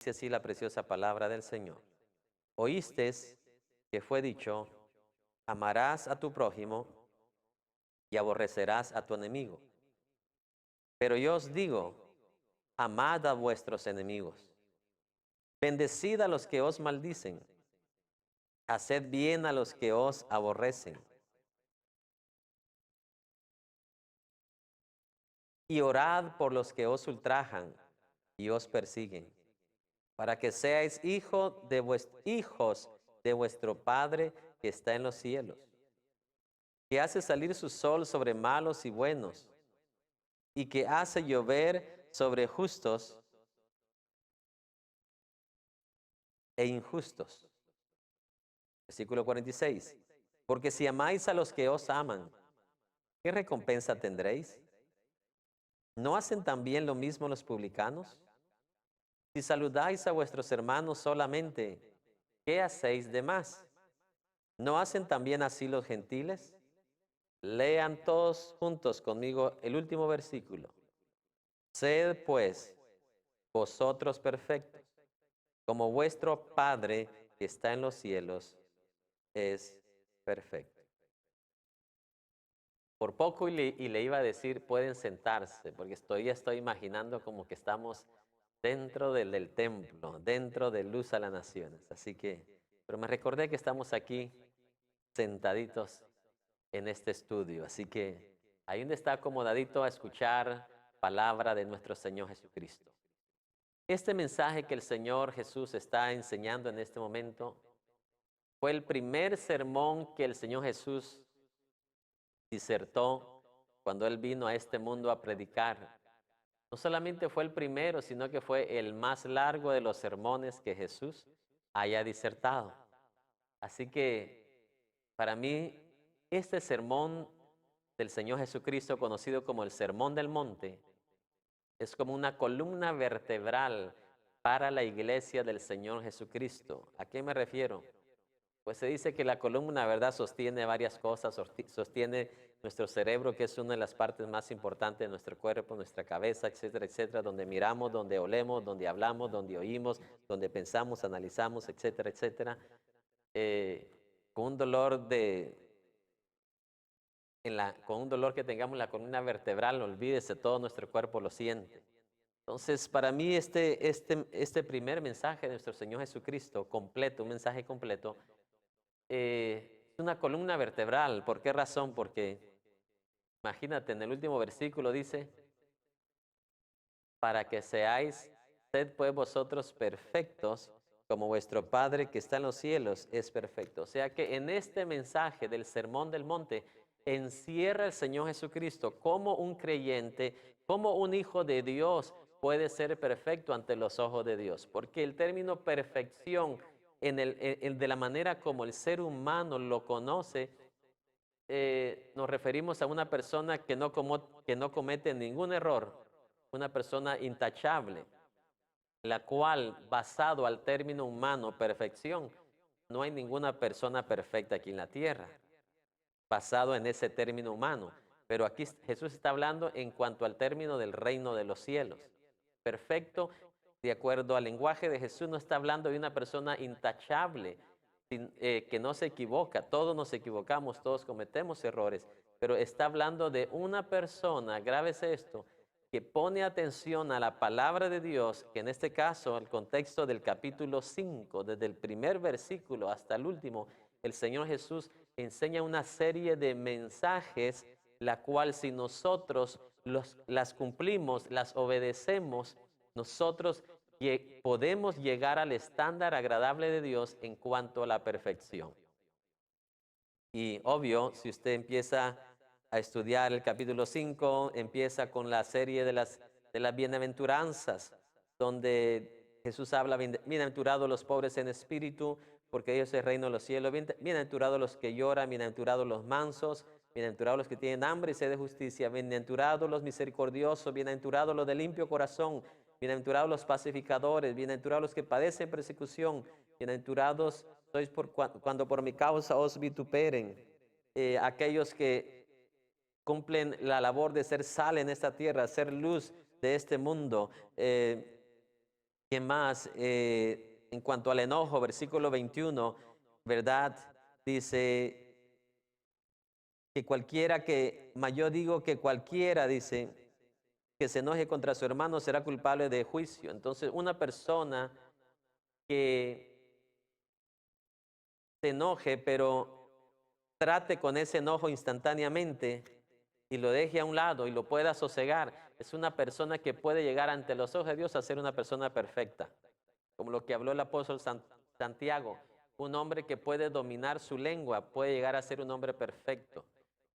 Dice así la preciosa palabra del Señor. Oísteis que fue dicho, amarás a tu prójimo y aborrecerás a tu enemigo. Pero yo os digo, amad a vuestros enemigos, bendecid a los que os maldicen, haced bien a los que os aborrecen, y orad por los que os ultrajan y os persiguen, para que seáis hijos de vuestro Padre que está en los cielos, que hace salir su sol sobre malos y buenos, y que hace llover sobre justos e injustos. Versículo 46. Porque si amáis a los que os aman, ¿qué recompensa tendréis? ¿No hacen también lo mismo los publicanos? Si saludáis a vuestros hermanos solamente, ¿qué hacéis de más? ¿No hacen también así los gentiles? Lean todos juntos conmigo el último versículo. Sed pues vosotros perfectos, como vuestro Padre que está en los cielos es perfecto. Por poco y le iba a decir, pueden sentarse, porque ya estoy imaginando como que estamos dentro del templo, dentro de Luz a las Naciones. Así que, pero me recordé que estamos aquí sentaditos en este estudio. Así que ahí donde está acomodadito a escuchar palabra de nuestro Señor Jesucristo. Este mensaje que el Señor Jesús está enseñando en este momento fue el primer sermón que el Señor Jesús disertó cuando Él vino a este mundo a predicar. No solamente fue el primero, sino que fue el más largo de los sermones que Jesús haya disertado. Así que para mí, este sermón del Señor Jesucristo, conocido como el Sermón del Monte, es como una columna vertebral para la iglesia del Señor Jesucristo. ¿A qué me refiero? Pues se dice que la columna, ¿verdad?, sostiene varias cosas, sostiene nuestro cerebro, que es una de las partes más importantes de nuestro cuerpo, nuestra cabeza, etcétera, etcétera, donde miramos, donde olemos, donde hablamos, donde oímos, donde pensamos, analizamos, etcétera, etcétera. Con un dolor con un dolor que tengamos en la columna vertebral, olvídese, todo nuestro cuerpo lo siente. Entonces, para mí este primer mensaje de nuestro Señor Jesucristo, completo, un mensaje completo, es una columna vertebral. ¿Por qué razón? Porque, imagínate, en el último versículo dice, para que seáis, sed pues vosotros perfectos, como vuestro Padre que está en los cielos es perfecto. O sea que en este mensaje del Sermón del Monte, encierra el Señor Jesucristo como un creyente, como un hijo de Dios puede ser perfecto ante los ojos de Dios. Porque el término perfección, de la manera como el ser humano lo conoce, nos referimos a una persona que no comete ningún error, una persona intachable, la cual, basado al término humano perfección, no hay ninguna persona perfecta aquí en la tierra, basado en ese término humano. Pero aquí Jesús está hablando en cuanto al término del reino de los cielos. Perfecto, de acuerdo al lenguaje de Jesús, no está hablando de una persona intachable, que no se equivoca. Todos nos equivocamos, todos cometemos errores, pero está hablando de una persona, grábese esto, que pone atención a la palabra de Dios, que en este caso, el contexto del capítulo 5, desde el primer versículo hasta el último, el Señor Jesús enseña una serie de mensajes, la cual si nosotros las cumplimos, las obedecemos, nosotros podemos llegar al estándar agradable de Dios en cuanto a la perfección. Y obvio, si usted empieza a estudiar el capítulo 5, empieza con la serie de las bienaventuranzas, donde Jesús habla, bienaventurados los pobres en espíritu, porque ellos es el reino de los cielos, bienaventurados los que lloran, bienaventurados los mansos, bienaventurados los que tienen hambre y sed de justicia, bienaventurados los misericordiosos, bienaventurados los de limpio corazón, bienaventurados los pacificadores, bienaventurados los que padecen persecución, bienaventurados sois cuando por mi causa os vituperen, aquellos que cumplen la labor de ser sal en esta tierra, ser luz de este mundo. ¿Qué más? En cuanto al enojo, versículo 21, ¿verdad? Dice que cualquiera que, más yo digo que cualquiera, dice, que se enoje contra su hermano será culpable de juicio. Entonces, una persona que se enoje, pero trate con ese enojo instantáneamente y lo deje a un lado y lo pueda sosegar, es una persona que puede llegar ante los ojos de Dios a ser una persona perfecta. Como lo que habló el apóstol Santiago, un hombre que puede dominar su lengua puede llegar a ser un hombre perfecto.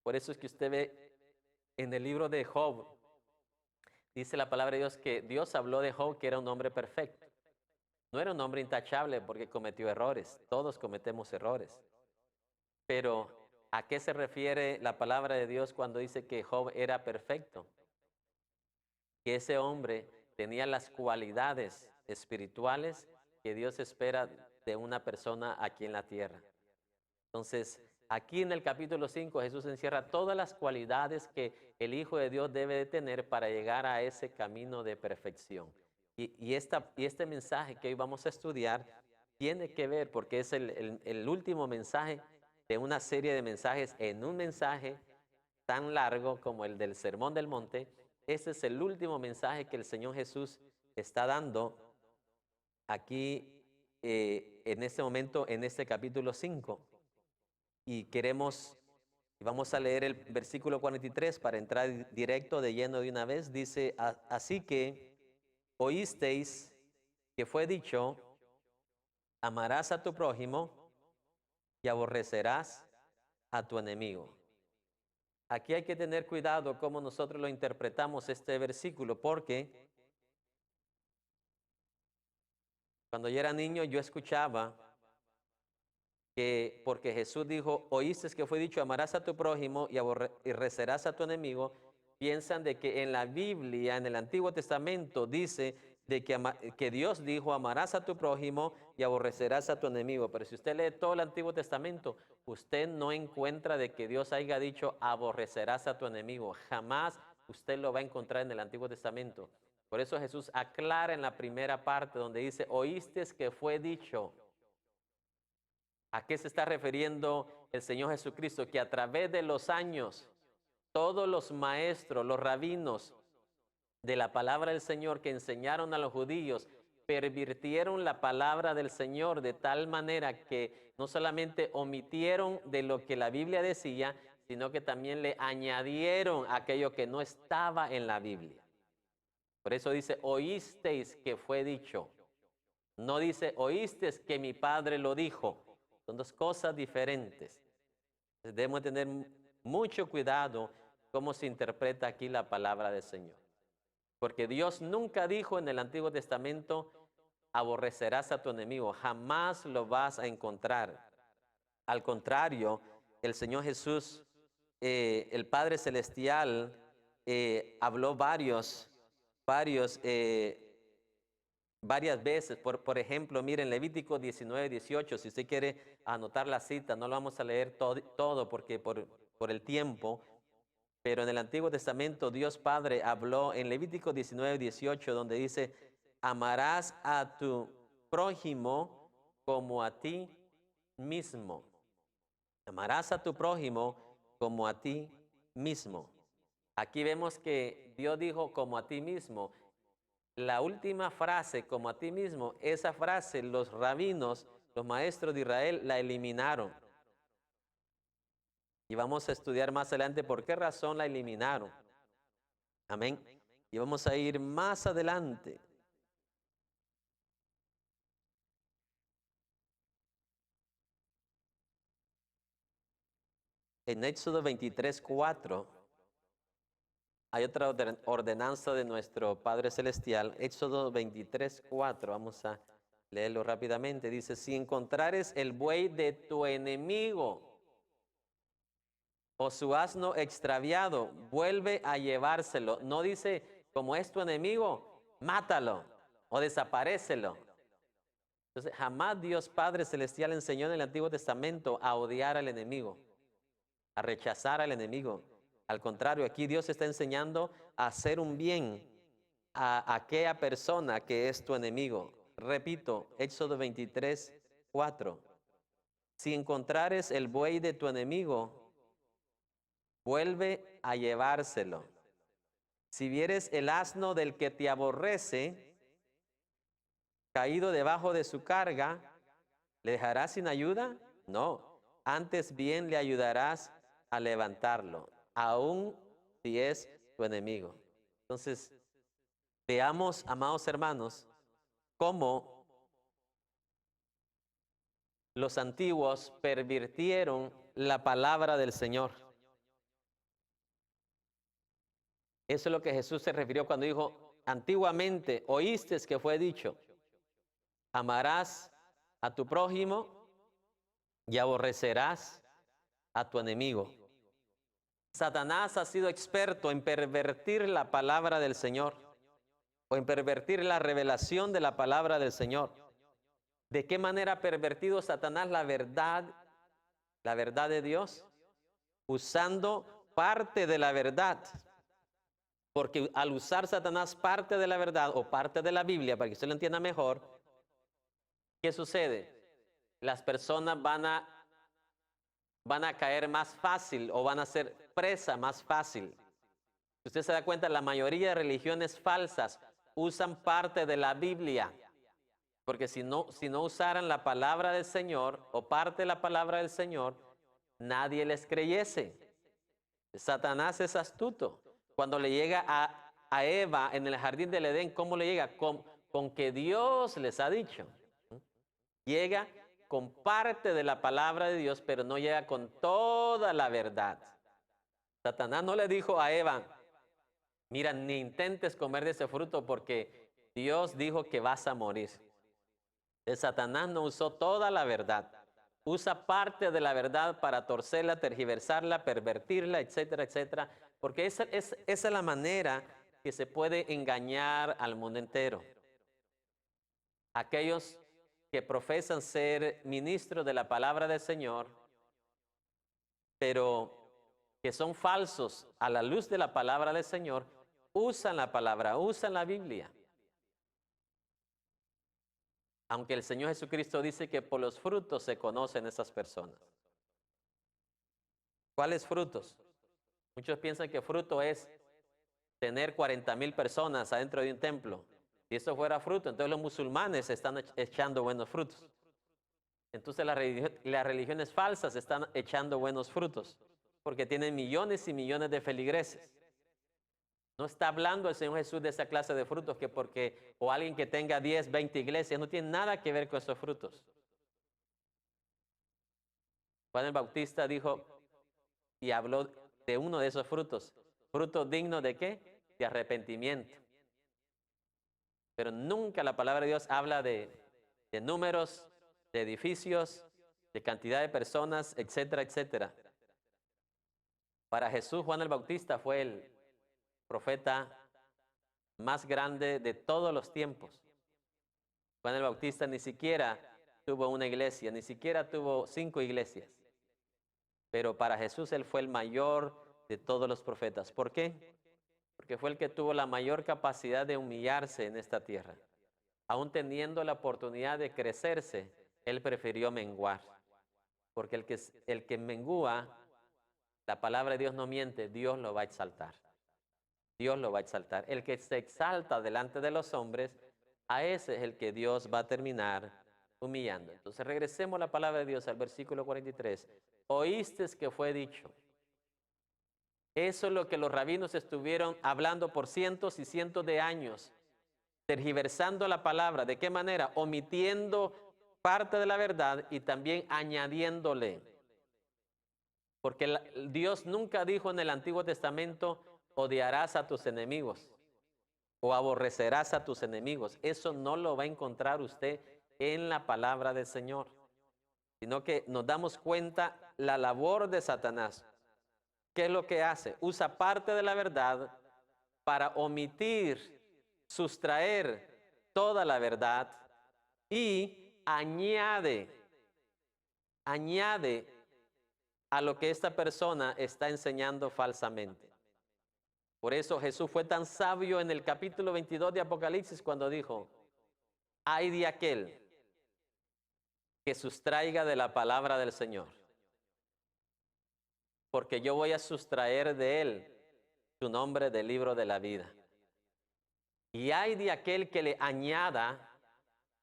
Por eso es que usted ve en el libro de Job, dice la palabra de Dios que Dios habló de Job que era un hombre perfecto. No era un hombre intachable porque cometió errores. Todos cometemos errores. Pero, ¿a qué se refiere la palabra de Dios cuando dice que Job era perfecto? Que ese hombre tenía las cualidades espirituales que Dios espera de una persona aquí en la tierra. Entonces, aquí en el capítulo 5 Jesús encierra todas las cualidades que el Hijo de Dios debe de tener para llegar a ese camino de perfección. Y este mensaje que hoy vamos a estudiar tiene que ver, porque es el último mensaje de una serie de mensajes en un mensaje tan largo como el del Sermón del Monte. Ese es el último mensaje que el Señor Jesús está dando aquí en este momento, en este capítulo 5. Y vamos a leer el versículo 43 para entrar directo de lleno de una vez. Dice, así que oísteis que fue dicho, amarás a tu prójimo y aborrecerás a tu enemigo. Aquí hay que tener cuidado cómo nosotros lo interpretamos este versículo, porque cuando yo era niño yo escuchaba que porque Jesús dijo, oíste que fue dicho, amarás a tu prójimo y aborrecerás a tu enemigo, piensan de que en la Biblia, en el Antiguo Testamento, dice de que Dios dijo, amarás a tu prójimo y aborrecerás a tu enemigo. Pero si usted lee todo el Antiguo Testamento, usted no encuentra de que Dios haya dicho, aborrecerás a tu enemigo. Jamás usted lo va a encontrar en el Antiguo Testamento. Por eso Jesús aclara en la primera parte donde dice, oíste que fue dicho. ¿A qué se está refiriendo el Señor Jesucristo? Que a través de los años, todos los maestros, los rabinos de la palabra del Señor que enseñaron a los judíos, pervirtieron la palabra del Señor de tal manera que no solamente omitieron de lo que la Biblia decía, sino que también le añadieron aquello que no estaba en la Biblia. Por eso dice, oísteis que fue dicho. No dice, oísteis que mi Padre lo dijo. Son dos cosas diferentes. Debemos tener mucho cuidado cómo se interpreta aquí la palabra del Señor. Porque Dios nunca dijo en el Antiguo Testamento, aborrecerás a tu enemigo. Jamás lo vas a encontrar. Al contrario, el Señor Jesús, el Padre Celestial, habló varias veces. Por ejemplo, miren Levítico 19, 18, si usted quiere anotar la cita, no lo vamos a leer todo porque por el tiempo, pero en el Antiguo Testamento Dios Padre habló en Levítico 19, 18, donde dice, amarás a tu prójimo como a ti mismo. Amarás a tu prójimo como a ti mismo. Aquí vemos que Dios dijo como a ti mismo. La última frase, como a ti mismo, esa frase los rabinos, los maestros de Israel, la eliminaron. Y vamos a estudiar más adelante por qué razón la eliminaron. Amén. Y vamos a ir más adelante. En Éxodo 23, 4, hay otra ordenanza de nuestro Padre Celestial. Éxodo 23, 4, vamos a leerlo rápidamente. Dice, si encontrares el buey de tu enemigo o su asno extraviado, vuelve a llevárselo. No dice, como es tu enemigo, mátalo o desaparécelo. Entonces, jamás Dios Padre Celestial enseñó en el Antiguo Testamento a odiar al enemigo, a rechazar al enemigo. Al contrario, aquí Dios está enseñando a hacer un bien. a aquella persona que es tu enemigo. Repito, Éxodo 23, 4. Si encontrares el buey de tu enemigo, vuelve a llevárselo. Si vieres el asno del que te aborrece, caído debajo de su carga, ¿le dejarás sin ayuda? No, antes bien le ayudarás a levantarlo, aun si es tu enemigo. Entonces, veamos, amados hermanos, cómo los antiguos pervirtieron la palabra del Señor. Eso es lo que Jesús se refirió cuando dijo, antiguamente oíste que fue dicho, amarás a tu prójimo y aborrecerás a tu enemigo. Satanás ha sido experto en pervertir la palabra del Señor o en pervertir la revelación de la palabra del Señor. ¿De qué manera ha pervertido Satanás la verdad de Dios? Usando parte de la verdad. Porque al usar Satanás parte de la verdad o parte de la Biblia, para que usted lo entienda mejor, ¿qué sucede? Las personas van a caer más fácil o van a ser presa más fácil. Si usted se da cuenta, la mayoría de religiones falsas usan parte de la Biblia. Porque si no usaran la palabra del Señor o parte de la palabra del Señor, nadie les creyese. Satanás es astuto. Cuando le llega a Eva en el jardín del Edén, ¿cómo le llega? Con que Dios les ha dicho. Llega con parte de la palabra de Dios, pero no llega con toda la verdad. Satanás no le dijo a Eva, mira, ni intentes comer de ese fruto porque Dios dijo que vas a morir. Satanás no usó toda la verdad. Usa parte de la verdad para torcerla, tergiversarla, pervertirla, etcétera, etcétera. Porque esa es la manera que se puede engañar al mundo entero. Aquellos que profesan ser ministros de la palabra del Señor, pero que son falsos a la luz de la palabra del Señor, usan la palabra, usan la Biblia. Aunque el Señor Jesucristo dice que por los frutos se conocen esas personas. ¿Cuáles frutos? Muchos piensan que fruto es tener 40,000 personas adentro de un templo. Si eso fuera fruto, entonces los musulmanes están echando buenos frutos. Entonces las religiones falsas están echando buenos frutos, porque tienen millones y millones de feligreses. No está hablando el Señor Jesús de esa clase de frutos o alguien que tenga 10, 20 iglesias, no tiene nada que ver con esos frutos. Juan el Bautista dijo y habló de uno de esos frutos. ¿Fruto digno de qué? De arrepentimiento. Pero nunca la palabra de Dios habla de números, de edificios, de cantidad de personas, etcétera, etcétera. Para Jesús, Juan el Bautista fue el profeta más grande de todos los tiempos. Juan el Bautista ni siquiera tuvo una iglesia, ni siquiera tuvo 5 iglesias. Pero para Jesús él fue el mayor de todos los profetas. ¿Por qué? Porque fue el que tuvo la mayor capacidad de humillarse en esta tierra. Aún teniendo la oportunidad de crecerse, él prefirió menguar. Porque el que mengúa, la palabra de Dios no miente, Dios lo va a exaltar. Dios lo va a exaltar. El que se exalta delante de los hombres, a ese es el que Dios va a terminar humillando. Entonces regresemos a la palabra de Dios al versículo 43. Oíste que fue dicho. Eso es lo que los rabinos estuvieron hablando por cientos y cientos de años, tergiversando la palabra. ¿De qué manera? Omitiendo parte de la verdad y también añadiéndole. Porque Dios nunca dijo en el Antiguo Testamento, odiarás a tus enemigos o aborrecerás a tus enemigos. Eso no lo va a encontrar usted en la palabra del Señor, sino que nos damos cuenta la labor de Satanás. ¿Qué es lo que hace? Usa parte de la verdad para omitir, sustraer toda la verdad y añade a lo que esta persona está enseñando falsamente. Por eso Jesús fue tan sabio en el capítulo 22 de Apocalipsis cuando dijo, ay de aquel que sustraiga de la palabra del Señor, porque yo voy a sustraer de él su nombre del libro de la vida. Y ay de aquel que le añada,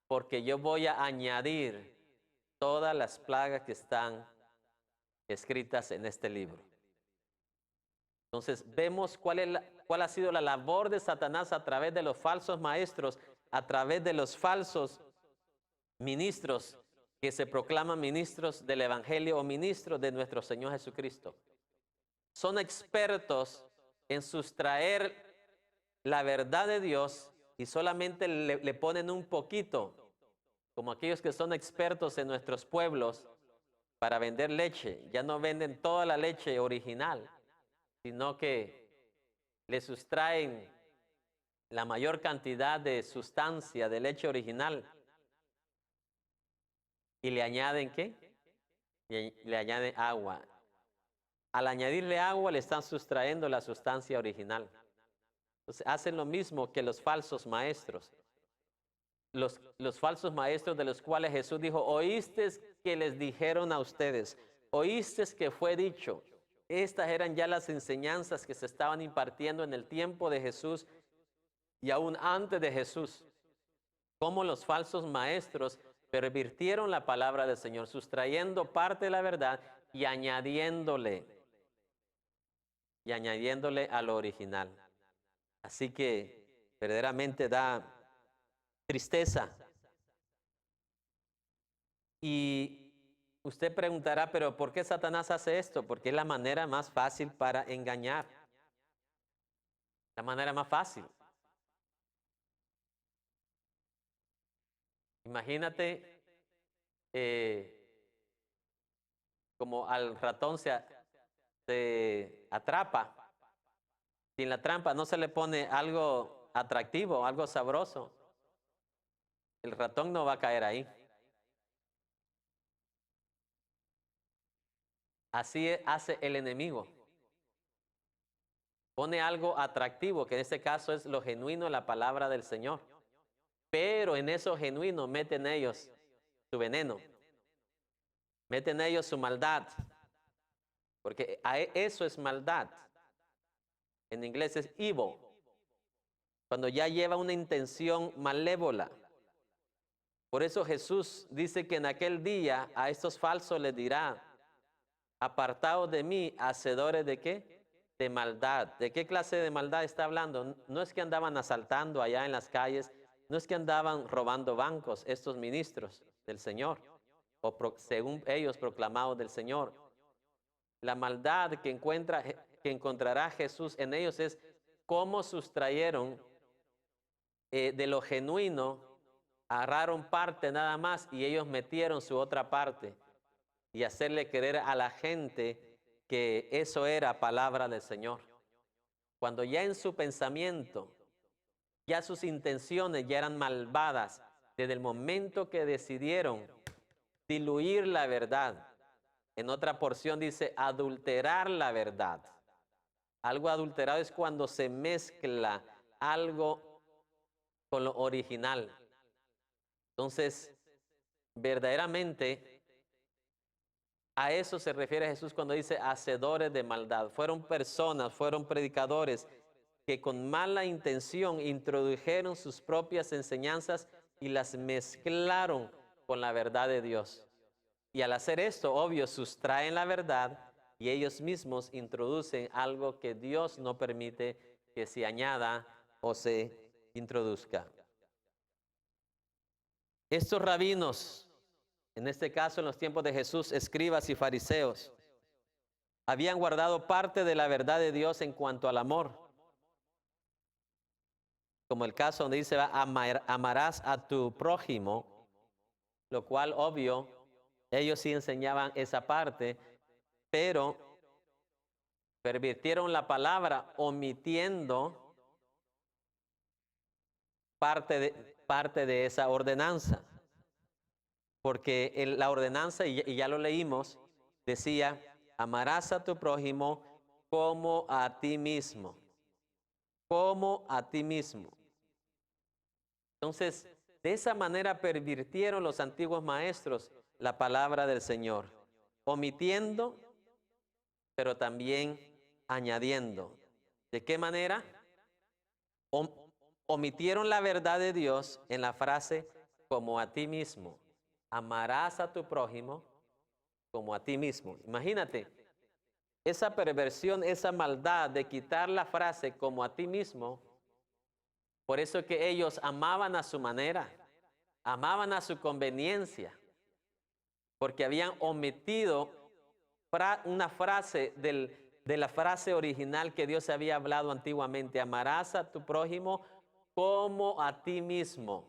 porque yo voy a añadir todas las plagas que están escritas en este libro. Entonces vemos cuál ha sido la labor de Satanás a través de los falsos maestros, a través de los falsos ministros que se proclaman ministros del Evangelio o ministros de nuestro Señor Jesucristo. Son expertos en sustraer la verdad de Dios y solamente le ponen un poquito, como aquellos que son expertos en nuestros pueblos para vender leche. Ya no venden toda la leche original, sino que le sustraen la mayor cantidad de sustancia de leche original. ¿Y le añaden qué? Le añaden agua. Al añadirle agua le están sustrayendo la sustancia original. Entonces hacen lo mismo que los falsos maestros. Los falsos maestros de los cuales Jesús dijo, oíste que les dijeron a ustedes, oíste que fue dicho. Estas eran ya las enseñanzas que se estaban impartiendo en el tiempo de Jesús y aún antes de Jesús. Cómo los falsos maestros pervirtieron la palabra del Señor, sustrayendo parte de la verdad y añadiéndole a lo original. Así que verdaderamente da tristeza. Y usted preguntará, pero ¿por qué Satanás hace esto? Porque es la manera más fácil para engañar. La manera más fácil. Imagínate como al ratón se atrapa. Si en la trampa no se le pone algo atractivo, algo sabroso, el ratón no va a caer ahí. Así hace el enemigo. Pone algo atractivo, que en este caso es lo genuino, la palabra del Señor. Pero en eso genuino meten ellos su veneno. Meten ellos su maldad. Porque eso es maldad. En inglés es evil. Cuando ya lleva una intención malévola. Por eso Jesús dice que en aquel día a estos falsos les dirá, apartados de mí, hacedores de ¿qué? De maldad. ¿De qué clase de maldad está hablando? No es que andaban asaltando allá en las calles, no es que andaban robando bancos estos ministros del Señor, o según ellos proclamados del Señor. La maldad que encontrará Jesús en ellos es cómo sustrayeron de lo genuino, agarraron parte nada más y ellos metieron su otra parte y hacerle creer a la gente que eso era palabra del Señor. Cuando ya en su pensamiento, ya sus intenciones ya eran malvadas, desde el momento que decidieron diluir la verdad. En otra porción dice adulterar la verdad. Algo adulterado es cuando se mezcla algo con lo original. Entonces, verdaderamente, a eso se refiere Jesús cuando dice hacedores de maldad. Fueron personas, fueron predicadores que con mala intención introdujeron sus propias enseñanzas y las mezclaron con la verdad de Dios. Y al hacer esto, obvio, sustraen la verdad y ellos mismos introducen algo que Dios no permite que se añada o se introduzca. Estos rabinos, en este caso en los tiempos de Jesús, escribas y fariseos, habían guardado parte de la verdad de Dios en cuanto al amor. Como el caso donde dice, amarás a tu prójimo, lo cual obvio, ellos sí enseñaban esa parte, pero pervirtieron la palabra omitiendo parte de esa ordenanza. Porque la ordenanza, y ya lo leímos, decía, amarás a tu prójimo como a ti mismo. como a ti mismo. Entonces, de esa manera pervirtieron los antiguos maestros la palabra del Señor, omitiendo, pero también añadiendo. ¿De qué manera? Omitieron la verdad de Dios en la frase como a ti mismo. Amarás a tu prójimo como a ti mismo. Imagínate, esa perversión, esa maldad de quitar la frase como a ti mismo. Por eso que ellos amaban a su manera, amaban a su conveniencia, porque habían omitido una frase de la frase original que Dios había hablado antiguamente. Amarás a tu prójimo como a ti mismo.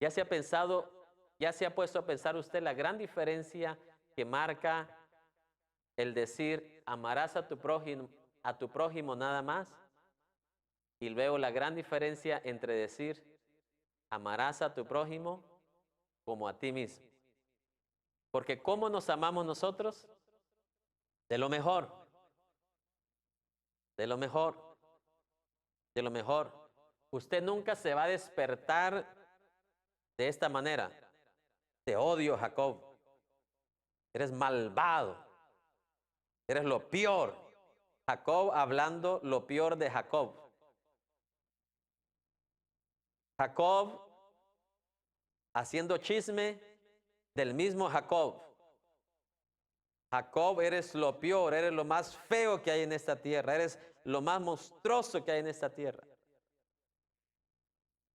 Ya se ha pensado, ya se ha puesto a pensar usted la gran diferencia que marca el decir amarás a tu prójimo nada más, y luego la gran diferencia entre decir amarás a tu prójimo como a ti mismo. Porque ¿cómo nos amamos nosotros? De lo mejor, de lo mejor, de lo mejor. Usted nunca se va a despertar de esta manera. Te odio, Jacob. Eres malvado. Eres lo peor. Jacob hablando lo peor de Jacob. Jacob haciendo chisme del mismo Jacob. Jacob, eres lo peor, eres lo más feo que hay en esta tierra, eres lo más monstruoso que hay en esta tierra.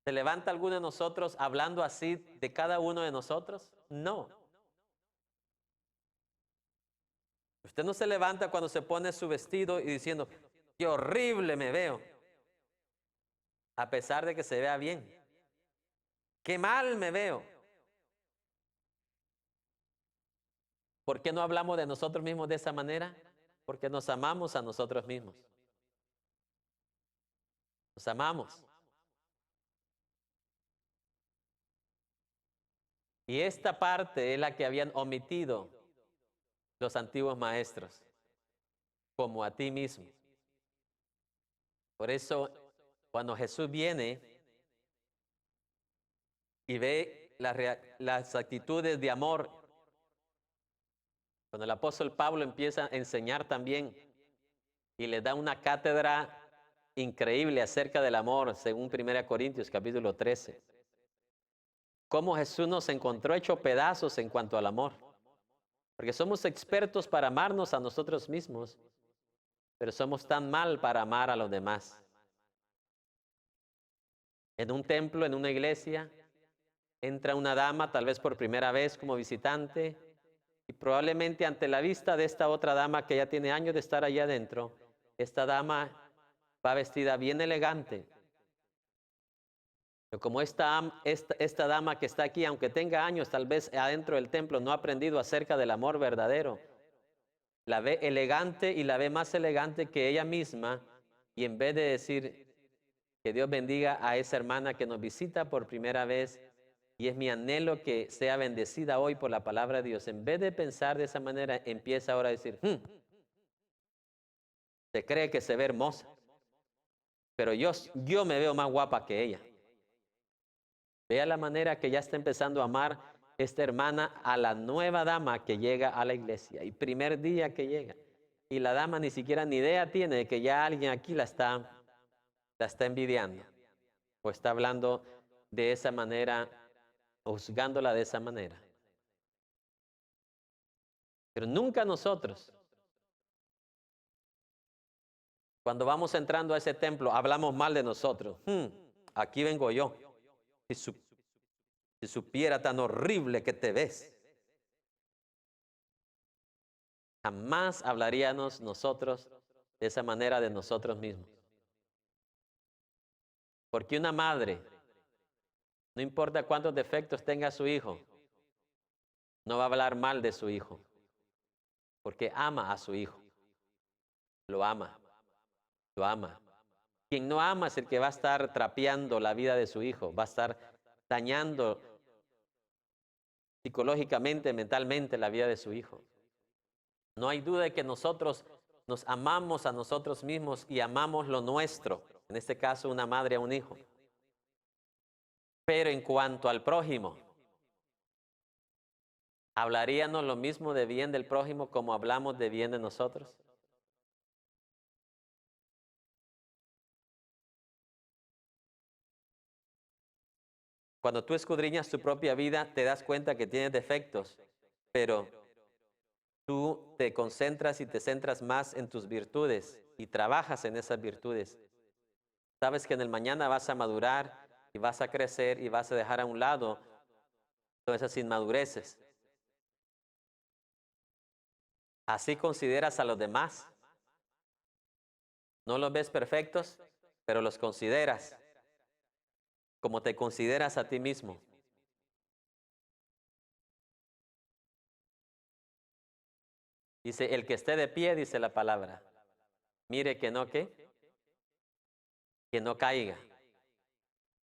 ¿Se levanta alguno de nosotros hablando así de cada uno de nosotros? No. Usted no se levanta cuando se pone su vestido y diciendo, qué horrible me veo, a pesar de que se vea bien. Qué mal me veo. ¿Por qué no hablamos de nosotros mismos de esa manera? Porque nos amamos a nosotros mismos. Nos amamos. Y esta parte es la que habían omitido los antiguos maestros, como a ti mismo. Por eso, cuando Jesús viene y ve las actitudes de amor, cuando el apóstol Pablo empieza a enseñar también y le da una cátedra increíble acerca del amor, según 1 Corintios capítulo 13, cómo Jesús nos encontró hecho pedazos en cuanto al amor. Porque somos expertos para amarnos a nosotros mismos, pero somos tan mal para amar a los demás. En un templo, en una iglesia, entra una dama, tal vez por primera vez como visitante, y probablemente ante la vista de esta otra dama que ya tiene años de estar allá adentro, esta dama va vestida bien elegante. Pero como esta dama que está aquí, aunque tenga años tal vez adentro del templo, no ha aprendido acerca del amor verdadero, la ve elegante y la ve más elegante que ella misma, y en vez de decir que Dios bendiga a esa hermana que nos visita por primera vez, y es mi anhelo que sea bendecida hoy por la palabra de Dios, en vez de pensar de esa manera, empieza ahora a decir, se cree que se ve hermosa, pero yo me veo más guapa que ella. Vea la manera que ya está empezando a amar esta hermana a la nueva dama que llega a la iglesia, y primer día que llega, y la dama ni siquiera ni idea tiene de que ya alguien aquí la está envidiando, o está hablando de esa manera, juzgándola de esa manera. Pero nunca nosotros, cuando vamos entrando a ese templo, hablamos mal de nosotros. Aquí vengo yo. Si supiera tan horrible que te ves. Jamás hablaríamos nosotros de esa manera de nosotros mismos. Porque una madre, no importa cuántos defectos tenga su hijo, no va a hablar mal de su hijo. Porque ama a su hijo. Lo ama. Lo ama. Quien no ama es el que va a estar trapeando la vida de su hijo, va a estar dañando psicológicamente, mentalmente la vida de su hijo. No hay duda de que nosotros nos amamos a nosotros mismos y amamos lo nuestro, en este caso una madre a un hijo. Pero en cuanto al prójimo, ¿hablaríamos lo mismo de bien del prójimo como hablamos de bien de nosotros? Cuando tú escudriñas tu propia vida, te das cuenta que tienes defectos, pero tú te concentras y te centras más en tus virtudes y trabajas en esas virtudes. Sabes que en el mañana vas a madurar y vas a crecer y vas a dejar a un lado todas esas inmadureces. Así consideras a los demás. No los ves perfectos, pero los consideras como te consideras a ti mismo. Dice, el que esté de pie, dice la palabra, mire que no, ¿qué? Que no caiga.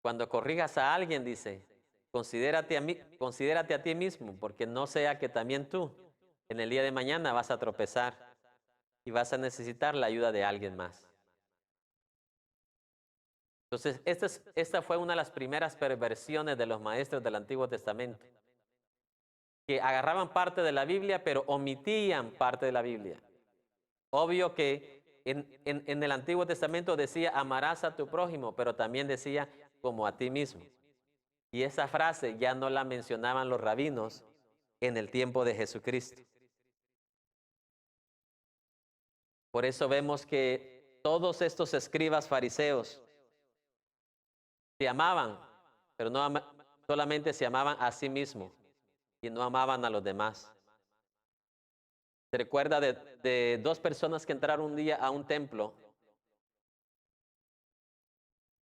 Cuando corrijas a alguien, dice, considérate a ti mismo, porque no sea que también tú en el día de mañana vas a tropezar y vas a necesitar la ayuda de alguien más. Entonces, esta fue una de las primeras perversiones de los maestros del Antiguo Testamento, que agarraban parte de la Biblia, pero omitían parte de la Biblia. Obvio que en el Antiguo Testamento decía, amarás a tu prójimo, pero también decía, como a ti mismo. Y esa frase ya no la mencionaban los rabinos en el tiempo de Jesucristo. Por eso vemos que todos estos escribas fariseos se amaban, pero solamente se amaban a sí mismos y no amaban a los demás. Se recuerda de dos personas que entraron un día a un templo.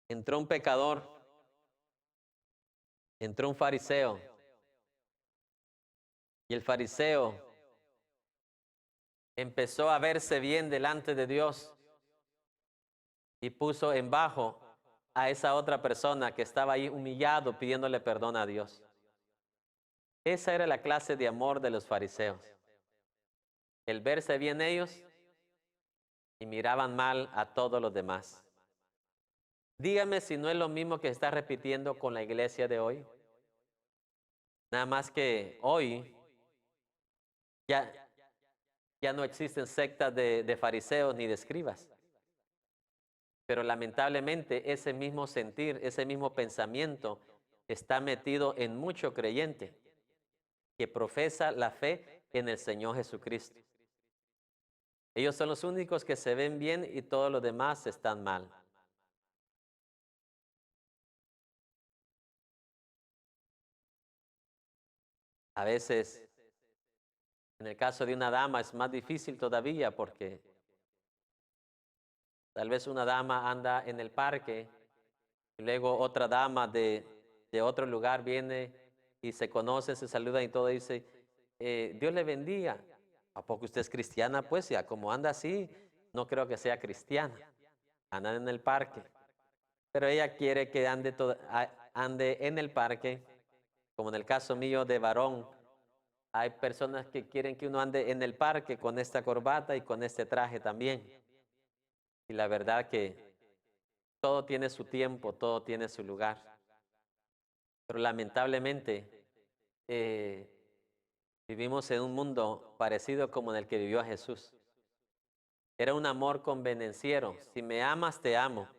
Entró un pecador, entró un fariseo, y el fariseo empezó a verse bien delante de Dios y puso en bajo a esa otra persona que estaba ahí humillado pidiéndole perdón a Dios. Esa era la clase de amor de los fariseos. El verse bien ellos y miraban mal a todos los demás. Dígame si no es lo mismo que está repitiendo con la iglesia de hoy. Nada más que hoy ya no existen sectas de fariseos ni de escribas. Pero lamentablemente ese mismo sentir, ese mismo pensamiento está metido en mucho creyente que profesa la fe en el Señor Jesucristo. Ellos son los únicos que se ven bien y todos los demás están mal. A veces, en el caso de una dama es más difícil todavía porque tal vez una dama anda en el parque y luego otra dama de otro lugar viene y se conoce, se saluda y todo dice, Dios le bendiga. ¿A poco usted es cristiana? Pues ya como anda así, no creo que sea cristiana. Anda en el parque. Pero ella quiere que ande en el parque, como en el caso mío de varón. Hay personas que quieren que uno ande en el parque con esta corbata y con este traje también. Y la verdad que todo tiene su tiempo, todo tiene su lugar. Pero lamentablemente vivimos en un mundo parecido como en el que vivió Jesús. Era un amor convenenciero. Si me amas, te amo.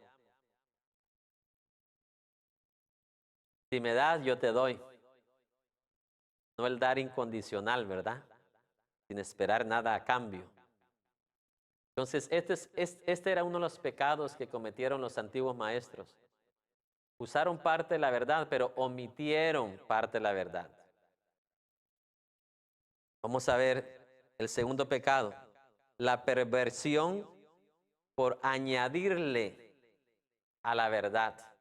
Si me das, yo te doy. No el dar incondicional, ¿verdad? Sin esperar nada a cambio. Entonces, este era uno de los pecados que cometieron los antiguos maestros. Usaron parte de la verdad, pero omitieron parte de la verdad. Vamos a ver el segundo pecado, la perversión por añadirle a la verdad.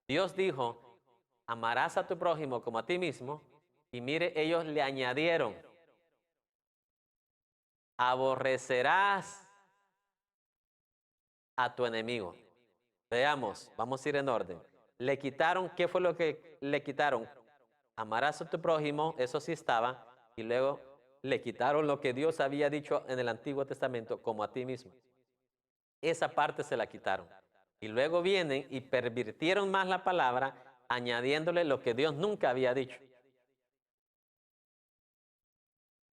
Dios dijo, amarás a tu prójimo como a ti mismo, y mire, ellos le añadieron, aborrecerás a tu enemigo. Veamos, vamos a ir en orden. Le quitaron, ¿qué fue lo que le quitaron? Amarás a tu prójimo, eso sí estaba, y luego le quitaron lo que Dios había dicho en el Antiguo Testamento, como a ti mismo. Esa parte se la quitaron. Y luego vienen y pervirtieron más la palabra, añadiéndole lo que Dios nunca había dicho.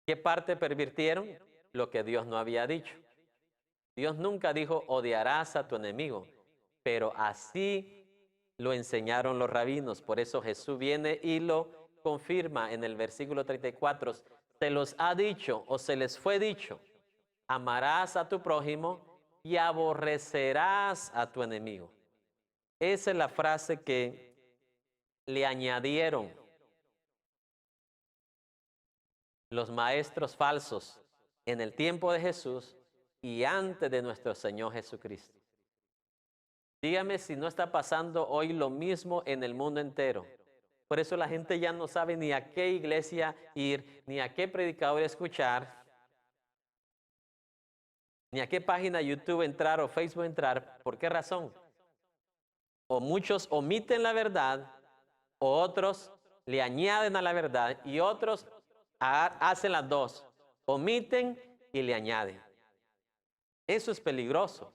¿Qué parte pervirtieron? Lo que Dios no había dicho. Dios nunca dijo, odiarás a tu enemigo, pero así lo enseñaron los rabinos. Por eso Jesús viene y lo confirma en el versículo 34. Se los ha dicho o se les fue dicho, amarás a tu prójimo y aborrecerás a tu enemigo. Esa es la frase que le añadieron los maestros falsos en el tiempo de Jesús y antes de nuestro Señor Jesucristo. Dígame si no está pasando hoy lo mismo en el mundo entero. Por eso la gente ya no sabe ni a qué iglesia ir, ni a qué predicador escuchar, ni a qué página YouTube entrar o Facebook entrar. ¿Por qué razón? O muchos omiten la verdad, o otros le añaden a la verdad, y otros hacen las dos, omiten y le añaden. Eso es peligroso.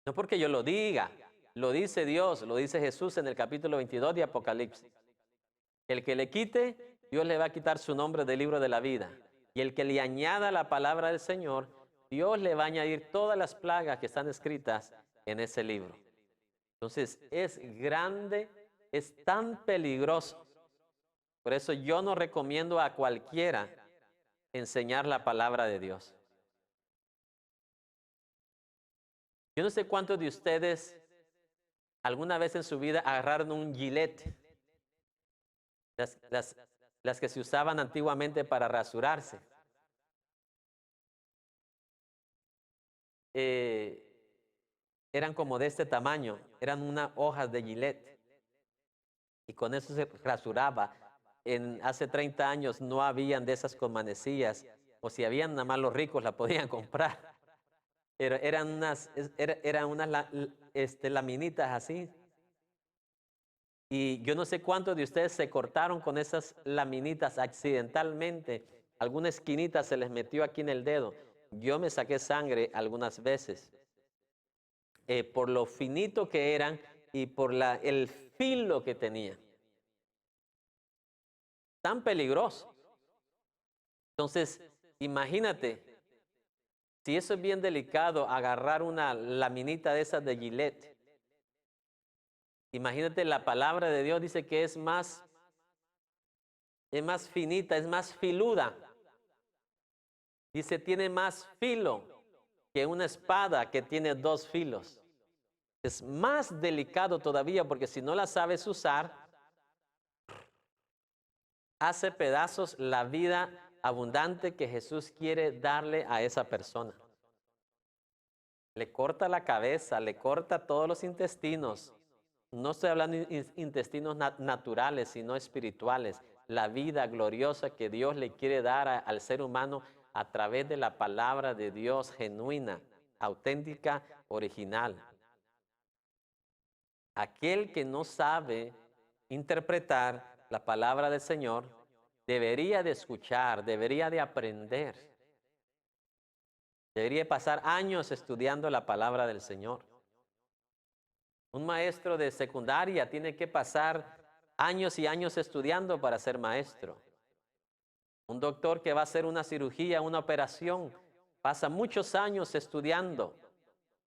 No porque yo lo diga, lo dice Dios, lo dice Jesús en el capítulo 22 de Apocalipsis. El que le quite, Dios le va a quitar su nombre del libro de la vida. Y el que le añada la palabra del Señor, Dios le va a añadir todas las plagas que están escritas en ese libro. Entonces, es grande, es tan peligroso. Por eso yo no recomiendo a cualquiera enseñar la palabra de Dios. Yo no sé cuántos de ustedes alguna vez en su vida agarraron un gilet, las que se usaban antiguamente para rasurarse. Eran como de este tamaño, eran unas hojas de gilet. Y con eso se rasuraba. Hace 30 años no habían de esas con manecillas, o si habían, nada más los ricos la podían comprar. Pero eran unas laminitas así. Y yo no sé cuántos de ustedes se cortaron con esas laminitas accidentalmente. Alguna esquinita se les metió aquí en el dedo. Yo me saqué sangre algunas veces. Por lo finito que eran y por el filo que tenían. Tan peligroso. Entonces, imagínate, si eso es bien delicado, agarrar una laminita de esas de Gillette. Imagínate, la palabra de Dios dice que es más finita, es más filuda. Dice, tiene más filo que una espada que tiene 2 filos. Es más delicado todavía porque si no la sabes usar, hace pedazos la vida abundante que Jesús quiere darle a esa persona. Le corta la cabeza, le corta todos los intestinos. No estoy hablando de intestinos naturales, sino espirituales. La vida gloriosa que Dios le quiere dar al ser humano a través de la palabra de Dios genuina, auténtica, original. Aquel que no sabe interpretar la palabra del Señor debería de escuchar, debería de aprender. Debería pasar años estudiando la palabra del Señor. Un maestro de secundaria tiene que pasar años y años estudiando para ser maestro. Un doctor que va a hacer una cirugía, una operación, pasa muchos años estudiando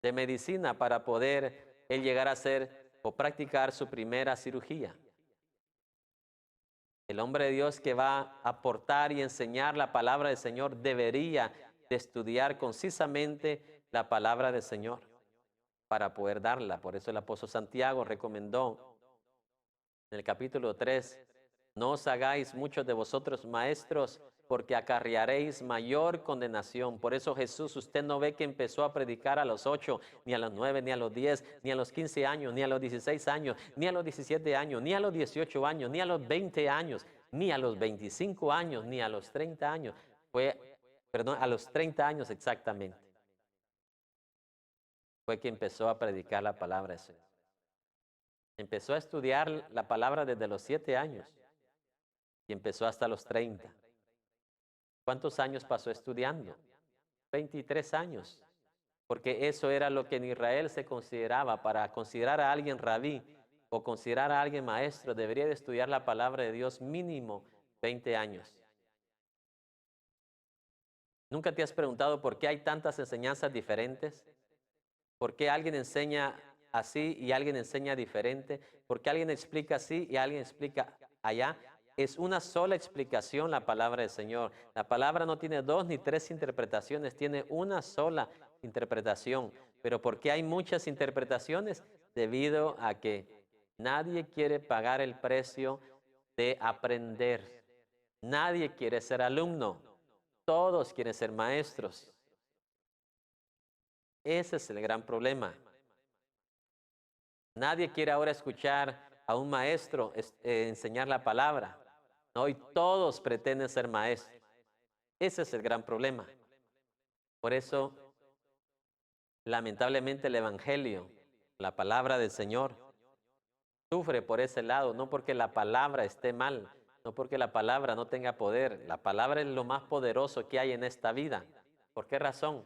de medicina para poder él llegar a hacer o practicar su primera cirugía. El hombre de Dios que va a aportar y enseñar la palabra del Señor debería de estudiar concisamente la palabra del Señor para poder darla. Por eso el apóstol Santiago recomendó en el capítulo 3, no os hagáis muchos de vosotros maestros, porque acarrearéis mayor condenación. Por eso Jesús, usted no ve que empezó a predicar a los 8, ni a los 9, ni a los 10, ni a los 15 años, ni a los 16 años, ni a los 17 años, ni a los 18 años, ni a los 20 años, ni a los 25 años, ni a los 30 años. A los 30 años exactamente. Fue que empezó a predicar la palabra de Dios. Empezó a estudiar la palabra desde los 7 años y empezó hasta los 30. ¿Cuántos años pasó estudiando? 23 años. Porque eso era lo que en Israel se consideraba. Para considerar a alguien rabí o considerar a alguien maestro, debería de estudiar la palabra de Dios mínimo 20 años. ¿Nunca te has preguntado por qué hay tantas enseñanzas diferentes? ¿Por qué alguien enseña así y alguien enseña diferente? ¿Por qué alguien explica así y alguien explica allá? Es una sola explicación la palabra del Señor. La palabra no tiene 2 ni 3 interpretaciones, tiene una sola interpretación. Pero ¿por qué hay muchas interpretaciones? Debido a que nadie quiere pagar el precio de aprender. Nadie quiere ser alumno. Todos quieren ser maestros. Ese es el gran problema. Nadie quiere ahora escuchar a un maestro enseñar la palabra. ¿No? Y todos pretenden ser maestros. Ese es el gran problema. Por eso, lamentablemente, el Evangelio, la palabra del Señor, sufre por ese lado, no porque la palabra esté mal, no porque la palabra no tenga poder. La palabra es lo más poderoso que hay en esta vida. ¿Por qué razón?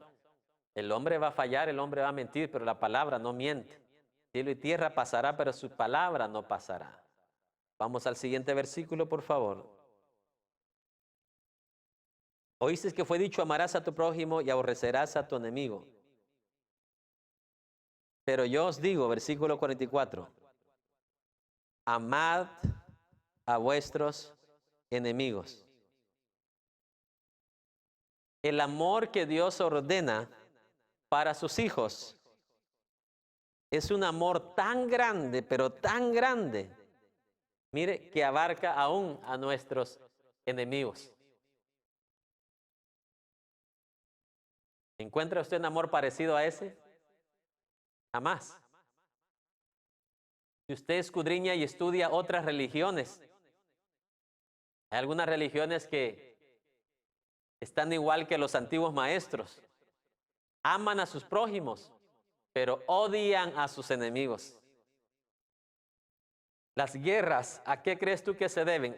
El hombre va a fallar, el hombre va a mentir, pero la palabra no miente. Cielo y tierra pasará, pero su palabra no pasará. Vamos al siguiente versículo, por favor. Oíste que fue dicho, amarás a tu prójimo y aborrecerás a tu enemigo. Pero yo os digo, versículo 44, amad a vuestros enemigos. El amor que Dios ordena para sus hijos es un amor tan grande, pero tan grande, mire, que abarca aún a nuestros enemigos. ¿Encuentra usted un amor parecido a ese? Jamás. Si usted escudriña y estudia otras religiones, hay algunas religiones que están igual que los antiguos maestros. Aman a sus prójimos, pero odian a sus enemigos. Las guerras, ¿a qué crees tú que se deben?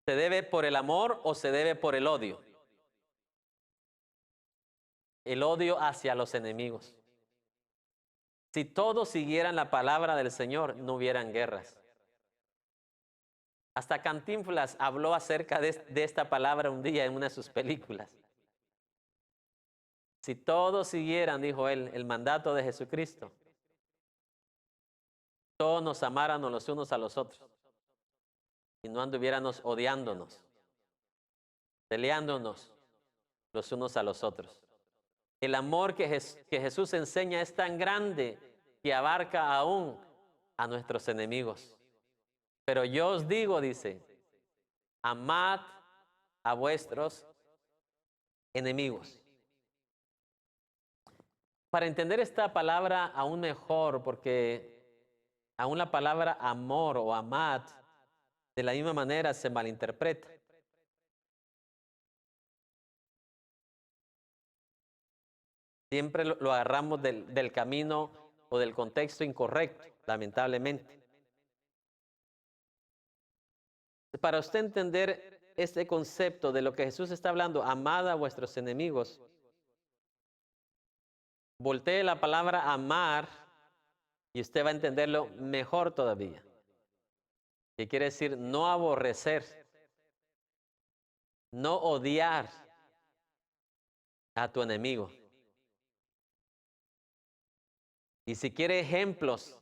¿Se debe por el amor o se debe por el odio? El odio hacia los enemigos. Si todos siguieran la palabra del Señor, no hubieran guerras. Hasta Cantinflas habló acerca de esta palabra un día en una de sus películas. Si todos siguieran, dijo él, el mandato de Jesucristo, todos nos amáramos los unos a los otros y no anduviéramos odiándonos, peleándonos los unos a los otros. El amor que Jesús enseña es tan grande que abarca aún a nuestros enemigos. Pero yo os digo, dice, amad a vuestros enemigos. Para entender esta palabra aún mejor, porque aún la palabra amor o amad de la misma manera se malinterpreta. Siempre lo agarramos del camino o del contexto incorrecto, lamentablemente. Para usted entender este concepto de lo que Jesús está hablando, amad a vuestros enemigos, voltee la palabra amar y usted va a entenderlo mejor todavía. Que quiere decir no aborrecer, no odiar a tu enemigo. Y si quiere ejemplos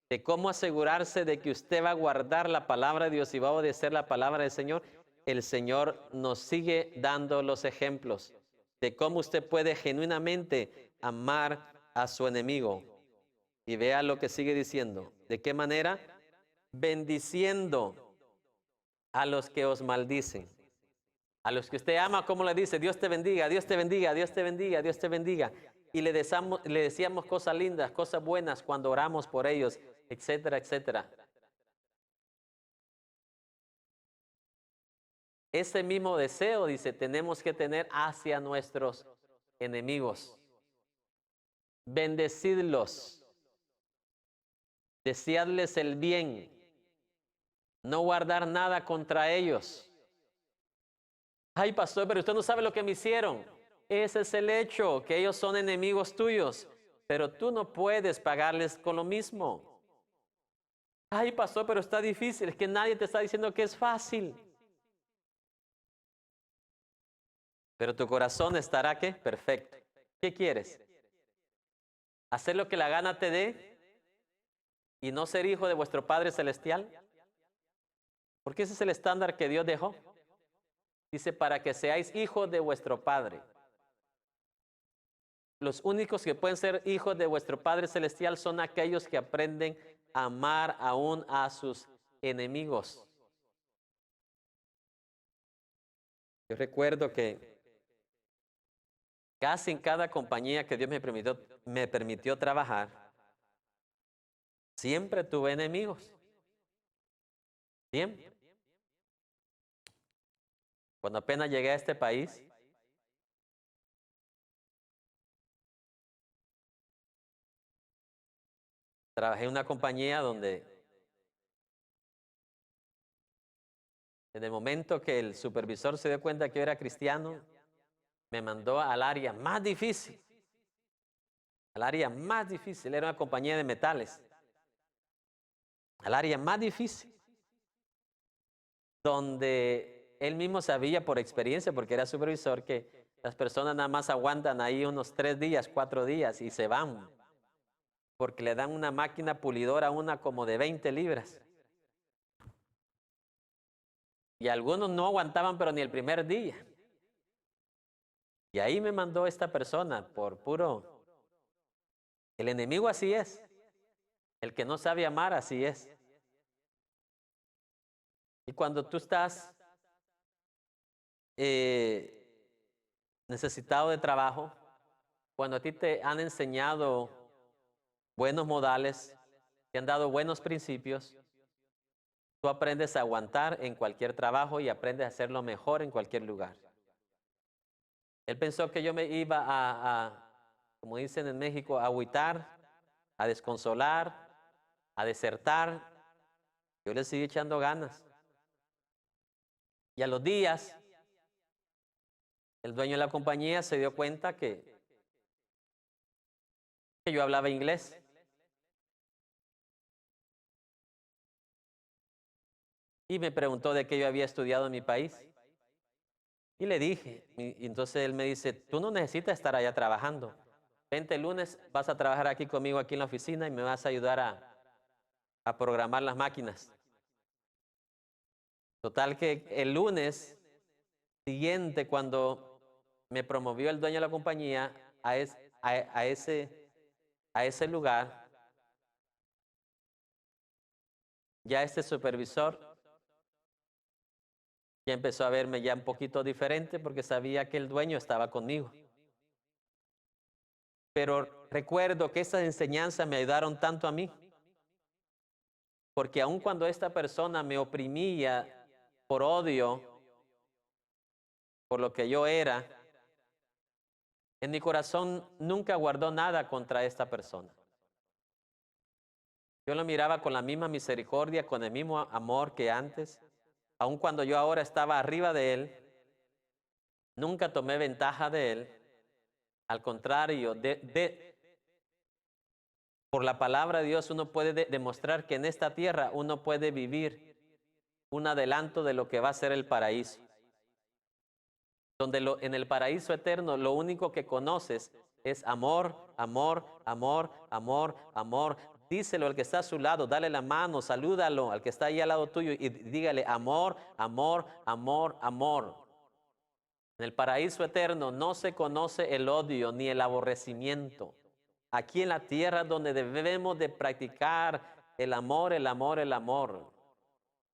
de cómo asegurarse de que usted va a guardar la palabra de Dios y va a obedecer la palabra del Señor, el Señor nos sigue dando los ejemplos de cómo usted puede genuinamente amar a su enemigo. Y vea lo que sigue diciendo. ¿De qué manera? Bendiciendo a los que os maldicen. A los que usted ama, ¿cómo le dice? Dios te bendiga, Dios te bendiga, Dios te bendiga, Dios te bendiga. Y le decíamos cosas lindas, cosas buenas cuando oramos por ellos, etcétera, etcétera. Ese mismo deseo, dice, tenemos que tener hacia nuestros enemigos. Bendecidlos. Deseadles el bien. No guardar nada contra ellos. Ay, pastor, pero usted no sabe lo que me hicieron. Ese es el hecho, que ellos son enemigos tuyos, pero tú no puedes pagarles con lo mismo. Ay, pastor, pero está difícil. Es que nadie te está diciendo que es fácil. Pero tu corazón estará, ¿qué? Perfecto. ¿Qué quieres? ¿Hacer lo que la gana te dé y no ser hijo de vuestro Padre Celestial? Porque ese es el estándar que Dios dejó. Dice, para que seáis hijos de vuestro Padre. Los únicos que pueden ser hijos de vuestro Padre Celestial son aquellos que aprenden a amar aún a sus enemigos. Yo recuerdo que casi en cada compañía que Dios me permitió trabajar, siempre tuve enemigos. Siempre. Cuando apenas llegué a este país, trabajé en una compañía donde en el momento que el supervisor se dio cuenta que yo era cristiano, me mandó al área más difícil. Al área más difícil, era una compañía de metales. Al área más difícil. Donde él mismo sabía por experiencia, porque era supervisor, que las personas nada más aguantan ahí unos 3 días, 4 días y se van. Porque le dan una máquina pulidora, una como de 20 libras. Y algunos no aguantaban, pero ni el primer día. Y ahí me mandó esta persona por puro. El enemigo así es. El que no sabe amar así es. Y cuando tú estás necesitado de trabajo, cuando a ti te han enseñado buenos modales, te han dado buenos principios, tú aprendes a aguantar en cualquier trabajo y aprendes a hacerlo mejor en cualquier lugar. Él pensó que yo me iba como dicen en México, a agüitar, a desconsolar, a desertar. Yo le seguí echando ganas. Y a los días, el dueño de la compañía se dio cuenta que yo hablaba inglés. Y me preguntó de qué yo había estudiado en mi país. Y le dije, y entonces él me dice, tú no necesitas estar allá trabajando. Vente el lunes, vas a trabajar aquí conmigo, aquí en la oficina, y me vas a ayudar a programar las máquinas. Total que el lunes siguiente, cuando me promovió el dueño de la compañía a ese lugar, ya este supervisor ya empezó a verme ya un poquito diferente porque sabía que el dueño estaba conmigo. Pero recuerdo que esas enseñanzas me ayudaron tanto a mí, porque aun cuando esta persona me oprimía por odio, por lo que yo era, en mi corazón nunca guardó nada contra esta persona. Yo lo miraba con la misma misericordia, con el mismo amor que antes. Aun cuando yo ahora estaba arriba de él, nunca tomé ventaja de él. Al contrario, por la palabra de Dios uno puede demostrar que en esta tierra uno puede vivir un adelanto de lo que va a ser el paraíso. Donde en el paraíso eterno lo único que conoces es amor, amor, amor, amor, amor. Díselo al que está a su lado, dale la mano, salúdalo al que está ahí al lado tuyo y dígale amor, amor, amor, amor. En el paraíso eterno no se conoce el odio ni el aborrecimiento. Aquí en la tierra donde debemos de practicar el amor, el amor, el amor.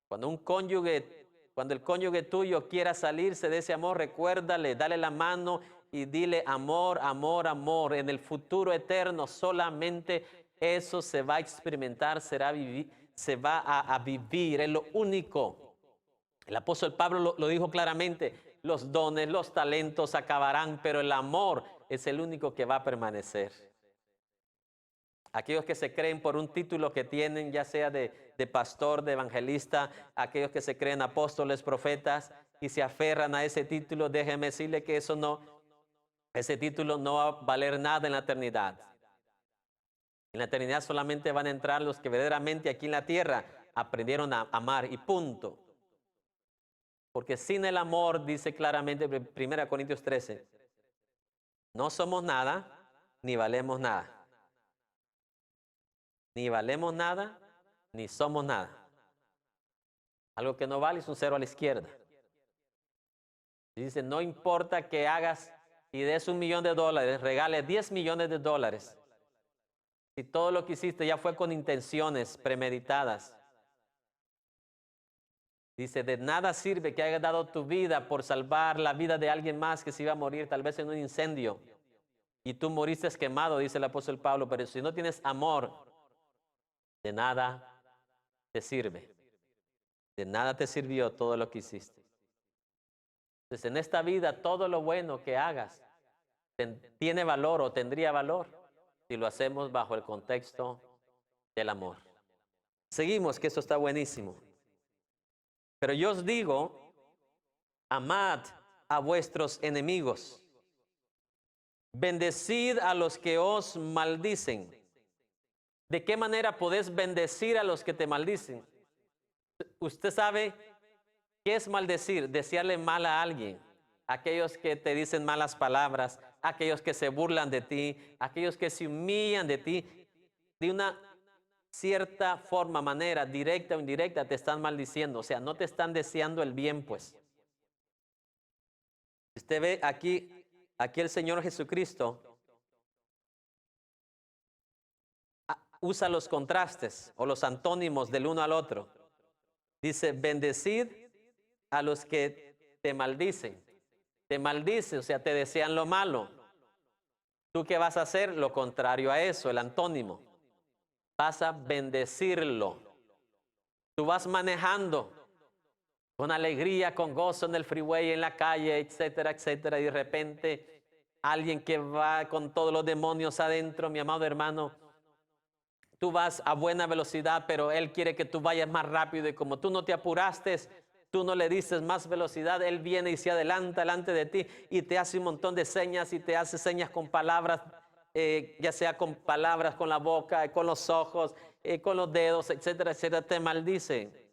Cuando el cónyuge tuyo quiera salirse de ese amor, recuérdale, dale la mano y dile amor, amor, amor. En el futuro eterno solamente eso se va a experimentar, se va a vivir, es lo único. El apóstol Pablo lo dijo claramente, los dones, los talentos acabarán, pero el amor es el único que va a permanecer. Aquellos que se creen por un título que tienen, ya sea de pastor, de evangelista, aquellos que se creen apóstoles, profetas y se aferran a ese título, déjeme decirle que ese título no va a valer nada en la eternidad. En la eternidad solamente van a entrar los que verdaderamente aquí en la tierra aprendieron a amar y punto. Porque sin el amor, dice claramente 1 Corintios 13, no somos nada, ni valemos nada. Ni valemos nada, ni somos nada. Algo que no vale es un cero a la izquierda. Dice, no importa que hagas y des $1 millón, regales 10 millones de dólares. Si todo lo que hiciste ya fue con intenciones premeditadas. Dice, de nada sirve que hayas dado tu vida por salvar la vida de alguien más que se iba a morir tal vez en un incendio. Y tú moriste quemado, dice el apóstol Pablo, pero si no tienes amor, de nada te sirve. De nada te sirvió todo lo que hiciste. Entonces, en esta vida, todo lo bueno que hagas tiene valor o tendría valor si lo hacemos bajo el contexto del amor. Seguimos, que esto está buenísimo. Pero yo os digo, amad a vuestros enemigos. Bendecid a los que os maldicen. ¿De qué manera podés bendecir a los que te maldicen? Usted sabe qué es maldecir, desearle mal a alguien. Aquellos que te dicen malas palabras, aquellos que se burlan de ti, aquellos que se humillan de ti, de una cierta forma, manera, directa o indirecta, te están maldiciendo. O sea, no te están deseando el bien, pues. Usted ve aquí el Señor Jesucristo usa los contrastes o los antónimos del uno al otro. Dice, bendecid a los que te maldicen. Te maldicen, o sea, te desean lo malo. ¿Tú qué vas a hacer? Lo contrario a eso, el antónimo. Vas a bendecirlo. Tú vas manejando con alegría, con gozo en el freeway, en la calle, etcétera, etcétera. Y de repente alguien que va con todos los demonios adentro, mi amado hermano, tú vas a buena velocidad, pero él quiere que tú vayas más rápido. Y como tú no te apuraste, tú no le dices más velocidad, él viene y se adelanta delante de ti y te hace un montón de señas y te hace señas con palabras, ya sea con palabras, con la boca, con los ojos, con los dedos, etcétera, etcétera, te maldice.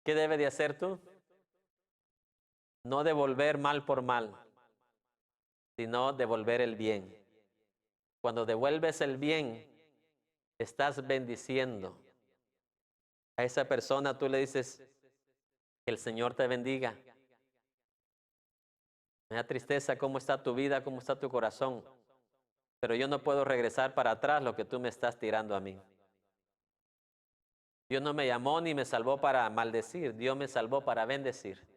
¿Qué debe de hacer tú? No devolver mal por mal, sino devolver el bien. Cuando devuelves el bien, estás bendiciendo. A esa persona tú le dices, que el Señor te bendiga. Me da tristeza cómo está tu vida, cómo está tu corazón. Pero yo no puedo regresar para atrás lo que tú me estás tirando a mí. Dios no me llamó ni me salvó para maldecir. Dios me salvó para bendecir.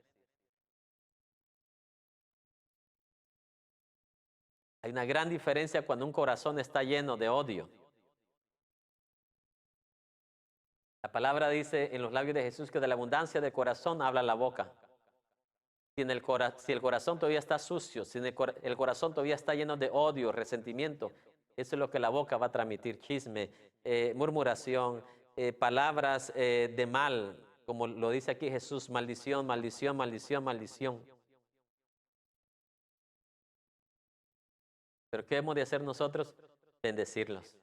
Hay una gran diferencia cuando un corazón está lleno de odio. La palabra dice en los labios de Jesús que de la abundancia del corazón habla la boca. Si el corazón todavía está sucio, si el corazón todavía está lleno de odio, resentimiento, eso es lo que la boca va a transmitir: chisme, murmuración, palabras de mal, como lo dice aquí Jesús, maldición, maldición, maldición, maldición. ¿Pero qué hemos de hacer nosotros? Bendecirlos.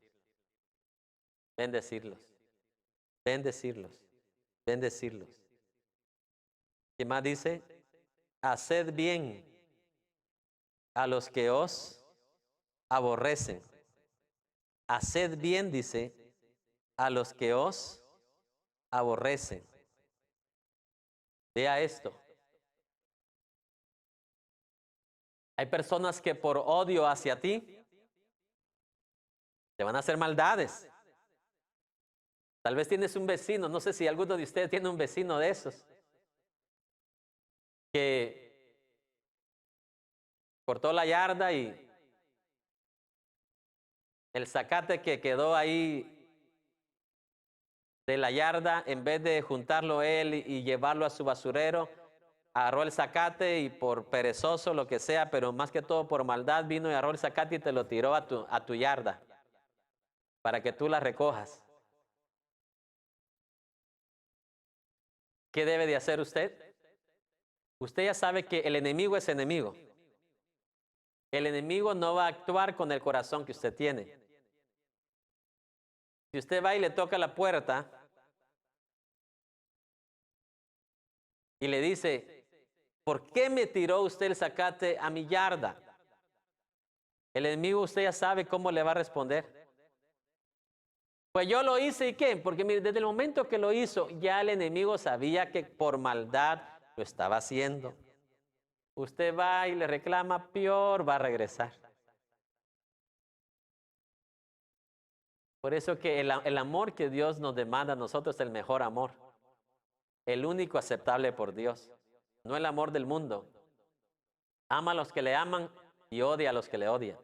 Bendecirlos. Bendecirlos. Bendecirlos. ¿Qué más dice? Haced bien a los que os aborrecen. Haced bien, dice, a los que os aborrecen. Vea esto. Hay personas que por odio hacia ti te van a hacer maldades. Tal vez tienes un vecino, no sé si alguno de ustedes tiene un vecino de esos, que cortó la yarda y el zacate que quedó ahí de la yarda, en vez de juntarlo él y llevarlo a su basurero, agarró el zacate y por perezoso, lo que sea, pero más que todo por maldad, vino y agarró el zacate y te lo tiró a tu yarda. para que tú la recojas. ¿Qué debe de hacer usted? Usted ya sabe que el enemigo es enemigo. El enemigo no va a actuar con el corazón que usted tiene. Si usted va y le toca la puerta y le dice, ¿por qué me tiró usted el zacate a mi yarda? El enemigo usted ya sabe cómo le va a responder. Pues yo lo hice y qué, porque mire, desde el momento que lo hizo, ya el enemigo sabía que por maldad lo estaba haciendo. Usted va y le reclama, peor va a regresar. Por eso que el amor que Dios nos demanda a nosotros es el mejor amor. El único aceptable por Dios. No el amor del mundo. Ama a los que le aman y odia a los que le odian.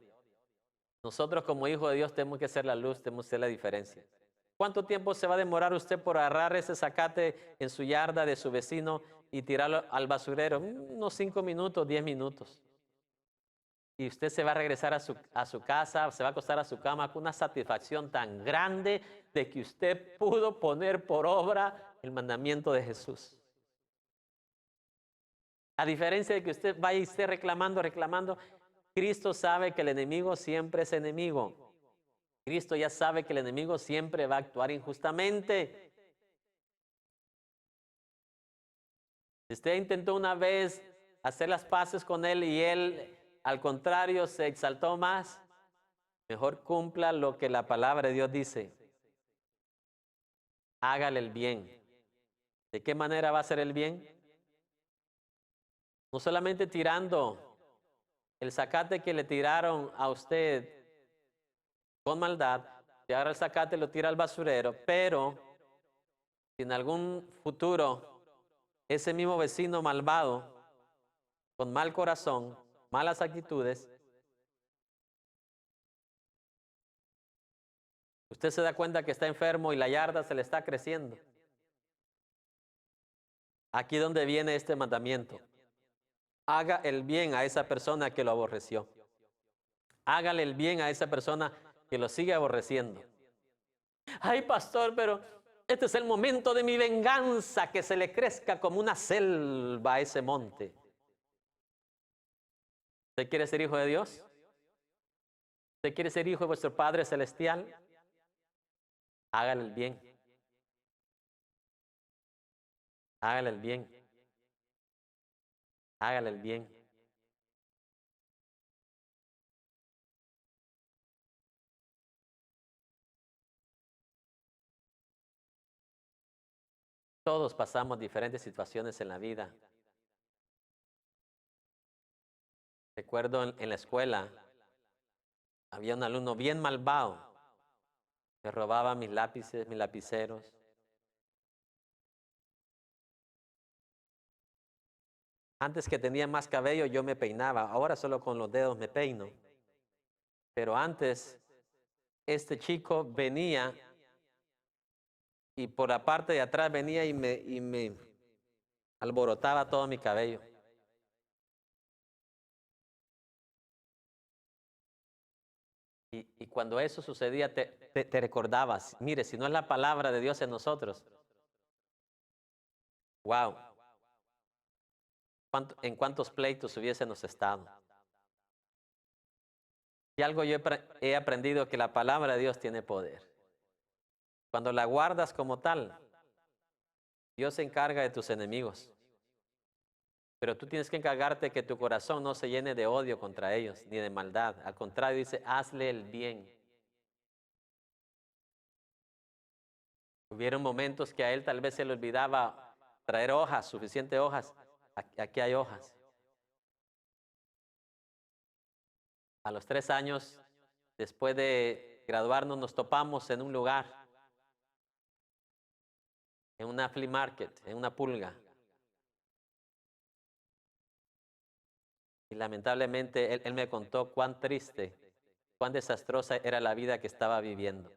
Nosotros como hijos de Dios tenemos que ser la luz, tenemos que ser la diferencia. ¿Cuánto tiempo se va a demorar usted por agarrar ese zacate en su yarda de su vecino y tirarlo al basurero? Unos 5 minutos, 10 minutos. Y usted se va a regresar a su casa, se va a acostar a su cama con una satisfacción tan grande de que usted pudo poner por obra el mandamiento de Jesús. A diferencia de que usted vaya y esté reclamando, Cristo sabe que el enemigo siempre es enemigo. Cristo ya sabe que el enemigo siempre va a actuar injustamente. Si usted intentó una vez hacer las paces con él y él, al contrario, se exaltó más, mejor cumpla lo que la palabra de Dios dice. Hágale el bien. ¿De qué manera va a hacer el bien? No solamente tirando el zacate que le tiraron a usted con maldad, si agarra el zacate lo tira al basurero, pero si en algún futuro ese mismo vecino malvado, con mal corazón, malas actitudes, usted se da cuenta que está enfermo y la yarda se le está creciendo. Aquí donde viene este mandamiento. Haga el bien a esa persona que lo aborreció. Hágale el bien a esa persona que lo sigue aborreciendo. Ay, pastor, pero este es el momento de mi venganza, que se le crezca como una selva a ese monte. ¿Usted quiere ser hijo de Dios? ¿Usted quiere ser hijo de vuestro Padre Celestial? Hágale el bien. Hágale el bien. Hágale el bien. Todos pasamos diferentes situaciones en la vida. Recuerdo en la escuela, había un alumno bien malvado que robaba mis lápices, mis lapiceros. Antes que tenía más cabello, yo me peinaba. Ahora solo con los dedos me peino. Pero antes, este chico venía y por la parte de atrás venía y me alborotaba todo mi cabello. Y cuando eso sucedía, te recordabas, mire, si no es la palabra de Dios en nosotros, wow, ¿en cuántos pleitos hubiésemos estado? Y algo yo he aprendido, que la palabra de Dios tiene poder. Cuando la guardas como tal, Dios se encarga de tus enemigos. Pero tú tienes que encargarte que tu corazón no se llene de odio contra ellos, ni de maldad. Al contrario, dice, hazle el bien. Hubieron momentos que a él tal vez se le olvidaba traer hojas, suficientes hojas. Aquí hay hojas. A los 3 años, después de graduarnos, nos topamos en un lugar, en una flea market, en una pulga. Y lamentablemente él me contó cuán triste, cuán desastrosa era la vida que estaba viviendo.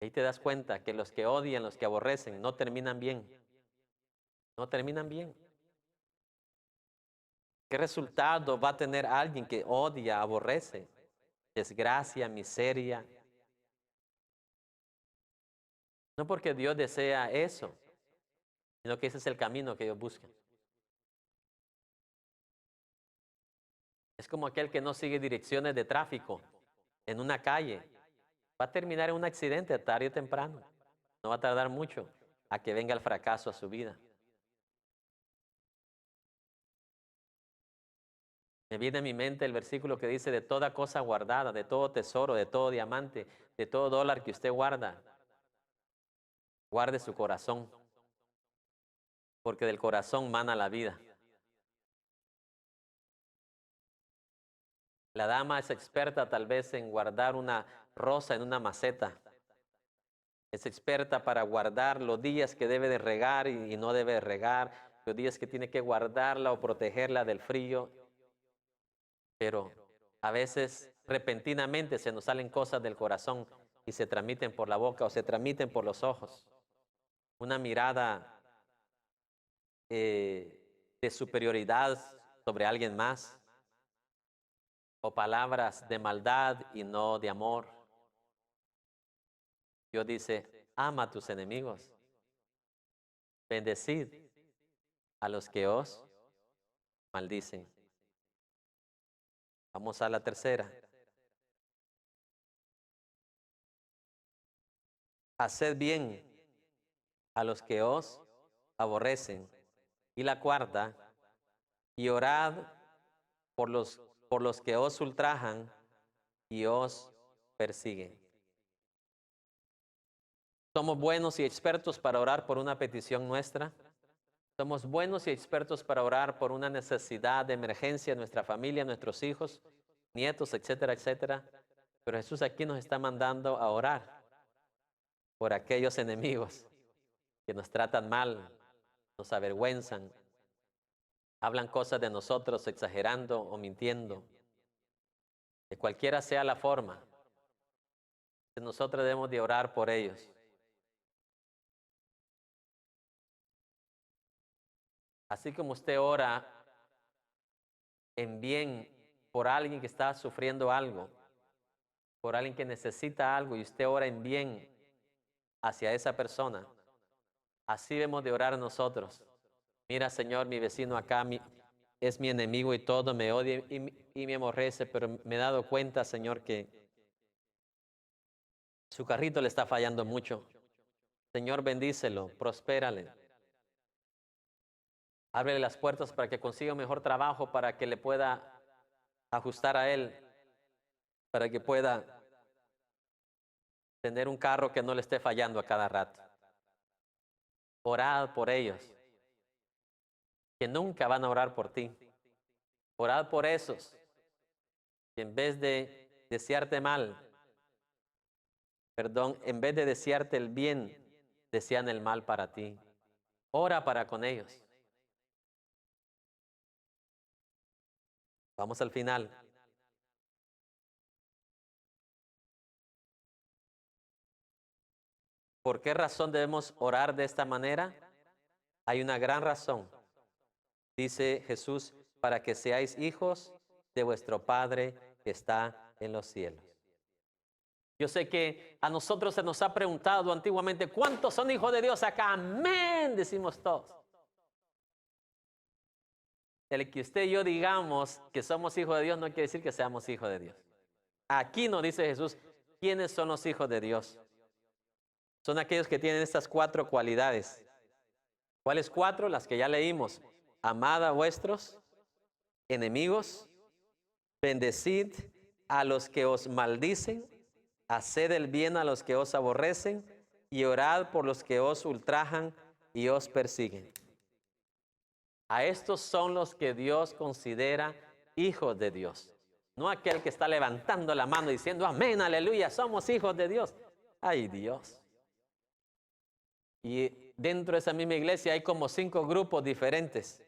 Ahí te das cuenta que los que odian, los que aborrecen, no terminan bien. No terminan bien. ¿Qué resultado va a tener alguien que odia, aborrece? desgracia, miseria. No porque Dios desea eso, sino que ese es el camino que ellos buscan. Es como aquel que no sigue direcciones de tráfico en una calle. Va a terminar en un accidente tarde o temprano. No va a tardar mucho a que venga el fracaso a su vida. Me viene a mi mente el versículo que dice, de toda cosa guardada, de todo tesoro, de todo diamante, de todo dólar que usted guarda, guarde su corazón, porque del corazón mana la vida. La dama es experta tal vez en guardar una rosa en una maceta. Es experta para guardar los días que debe de regar y no debe de regar, los días que tiene que guardarla o protegerla del frío. Pero a veces repentinamente se nos salen cosas del corazón y se transmiten por la boca o se transmiten por los ojos. Una mirada de superioridad sobre alguien más, o palabras de maldad y no de amor. Dios dice, ama a tus enemigos, bendecid a los que os maldicen. Vamos a la tercera. Haced bien a los que os aborrecen. Y la cuarta, y orad por los que os ultrajan y os persiguen. Somos buenos y expertos para orar por una petición nuestra. Somos buenos y expertos para orar por una necesidad de emergencia en nuestra familia, nuestros hijos, nietos, etcétera, etcétera. Pero Jesús aquí nos está mandando a orar por aquellos enemigos que nos tratan mal, nos avergüenzan, hablan cosas de nosotros exagerando o mintiendo. De cualquiera sea la forma, nosotros debemos de orar por ellos. Así como usted ora en bien por alguien que está sufriendo algo, por alguien que necesita algo y usted ora en bien hacia esa persona, así debemos de orar nosotros. Mira, Señor, mi vecino acá es mi enemigo y todo me odia y me aborrece, pero me he dado cuenta, Señor, que su carrito le está fallando mucho. Señor, bendícelo, prospérale. Ábrele las puertas para que consiga un mejor trabajo, para que le pueda ajustar a él, para que pueda tener un carro que no le esté fallando a cada rato. Orad por ellos, que nunca van a orar por ti. Orad por esos que en vez de desearte mal, en vez de desearte el bien, desean el mal para ti. Ora para con ellos. Vamos al final. ¿Por qué razón debemos orar de esta manera? Hay una gran razón. Dice Jesús, para que seáis hijos de vuestro Padre que está en los cielos. Yo sé que a nosotros se nos ha preguntado antiguamente, ¿cuántos son hijos de Dios acá? Amén, decimos todos. El que usted y yo digamos que somos hijos de Dios no quiere decir que seamos hijos de Dios. Aquí nos dice Jesús, ¿quiénes son los hijos de Dios? Son aquellos que tienen estas 4 cualidades. ¿Cuáles 4? Las que ya leímos. Amad a vuestros enemigos, bendecid a los que os maldicen, haced el bien a los que os aborrecen y orad por los que os ultrajan y os persiguen. A estos son los que Dios considera hijos de Dios. No aquel que está levantando la mano diciendo, amén, aleluya, somos hijos de Dios. Ay, Dios. Y dentro de esa misma iglesia hay como 5 grupos diferentes.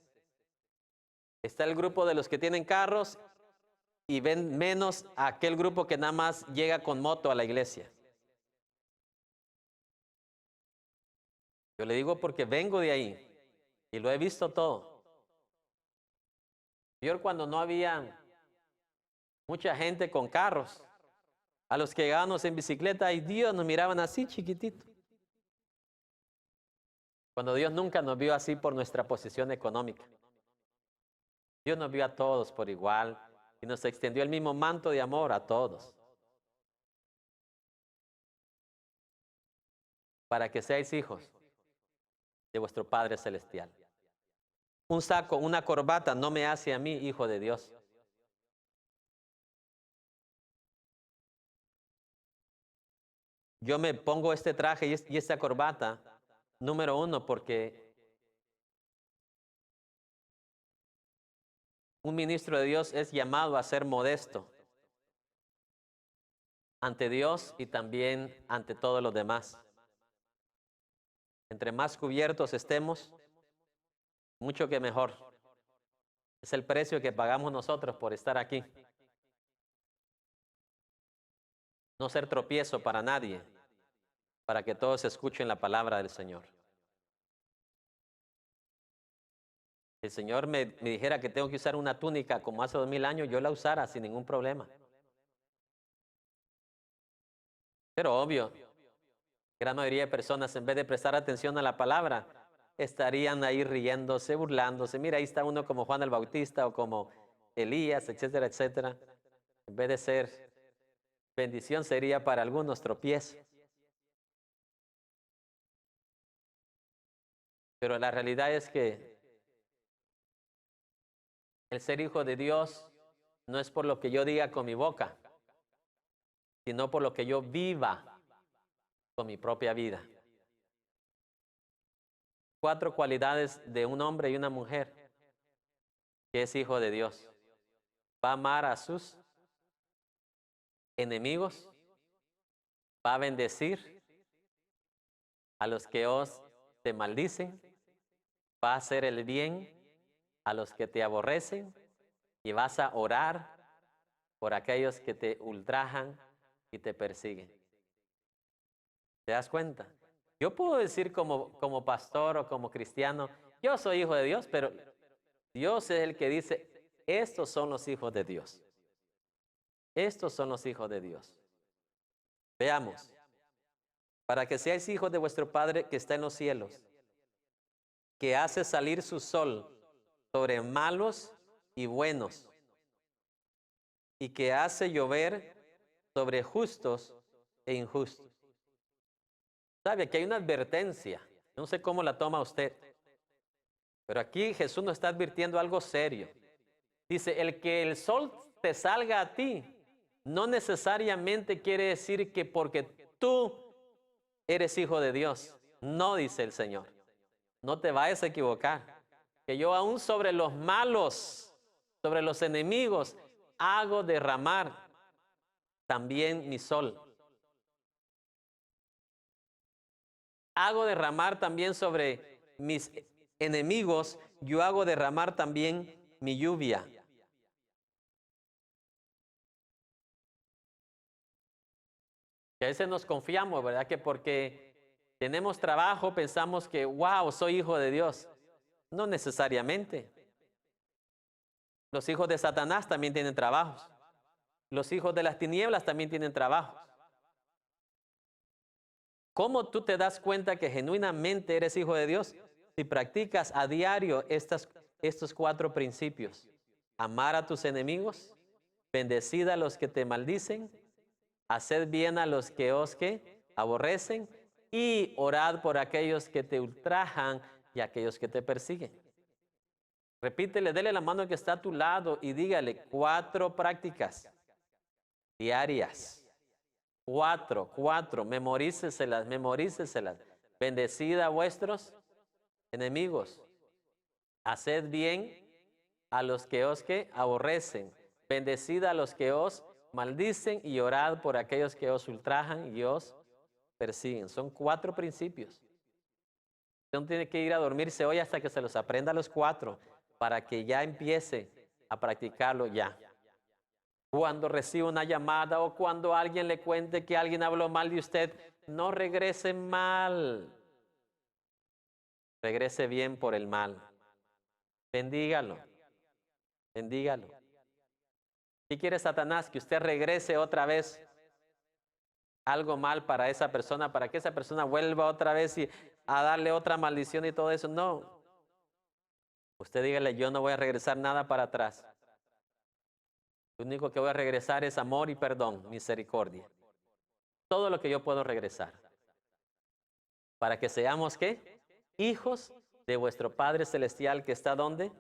Está el grupo de los que tienen carros y ven menos a aquel grupo que nada más llega con moto a la iglesia. Yo le digo porque vengo de ahí y lo he visto todo. Yo cuando no había mucha gente con carros, A los que llegábamos en bicicleta, y Dios nos miraban así chiquitito. Cuando Dios nunca nos vio así por nuestra posición económica. Dios nos vio a todos por igual y nos extendió el mismo manto de amor a todos. Para que seáis hijos de vuestro Padre Celestial. Un saco, una corbata no me hace a mí hijo de Dios. Yo me pongo este traje y esta corbata, número uno, porque un ministro de Dios es llamado a ser modesto ante Dios y también ante todos los demás. Entre más cubiertos estemos, mucho que mejor. Es el precio que pagamos nosotros por estar aquí. No ser tropiezo para nadie, para que todos escuchen la palabra del Señor. Si el Señor me dijera que tengo que usar una túnica como hace 2000 años, yo la usara sin ningún problema. Pero obvio, gran mayoría de personas, en vez de prestar atención a la palabra, estarían ahí riéndose, burlándose. Mira, ahí está uno como Juan el Bautista o como Elías, etcétera, etcétera. En vez de ser bendición, sería para algunos tropiezo. Pero la realidad es que el ser hijo de Dios no es por lo que yo diga con mi boca, sino por lo que yo viva con mi propia vida. 4 cualidades de un hombre y una mujer que es hijo de Dios. Va a amar a sus enemigos, va a bendecir a los que os te maldicen, va a hacer el bien a los que te aborrecen y vas a orar por aquellos que te ultrajan y te persiguen. ¿Te das cuenta? Yo puedo decir como pastor o como cristiano, yo soy hijo de Dios, pero Dios es el que dice, estos son los hijos de Dios. Estos son los hijos de Dios. Veamos. Para que seáis hijos de vuestro Padre que está en los cielos, que hace salir su sol sobre malos y buenos, y que hace llover sobre justos e injustos. ¿Sabe? Aquí hay una advertencia. No sé cómo la toma usted. Pero aquí Jesús nos está advirtiendo algo serio. Dice, el que el sol te salga a ti, no necesariamente quiere decir que porque tú eres hijo de Dios. No, dice el Señor. No te vayas a equivocar. Que yo aún sobre los malos, sobre los enemigos, hago derramar también mi sol. Hago derramar también sobre mis enemigos, yo hago derramar también mi lluvia. Que a veces nos confiamos, ¿verdad? Que porque tenemos trabajo pensamos que, wow, soy hijo de Dios. No necesariamente. Los hijos de Satanás también tienen trabajos. Los hijos de las tinieblas también tienen trabajos. ¿Cómo tú te das cuenta que genuinamente eres hijo de Dios? Si practicas a diario estos 4 principios. Amar a tus enemigos, bendecid a los que te maldicen, haced bien a los que os aborrecen y orad por aquellos que te ultrajan y aquellos que te persiguen. Repítele, dele la mano al que está a tu lado y dígale 4 prácticas diarias. 4, memoríceselas. Bendecid a vuestros enemigos. Haced bien a los que os aborrecen. Bendecid a los que os maldicen y orad por aquellos que os ultrajan y os persiguen. Son 4 principios. Usted no tiene que ir a dormirse hoy hasta que se los aprenda los 4 para que ya empiece a practicarlo ya. Cuando reciba una llamada o cuando alguien le cuente que alguien habló mal de usted, no regrese mal. Regrese bien por el mal. Bendígalo. Bendígalo. ¿Qué quiere Satanás? Que usted regrese otra vez algo mal para esa persona, para que esa persona vuelva otra vez y a darle otra maldición y todo eso. No. Usted dígale, yo no voy a regresar nada para atrás. Lo único que voy a regresar es amor y perdón, misericordia. Todo lo que yo puedo regresar. Para que seamos, ¿qué? Hijos de vuestro Padre Celestial que está ¿dónde?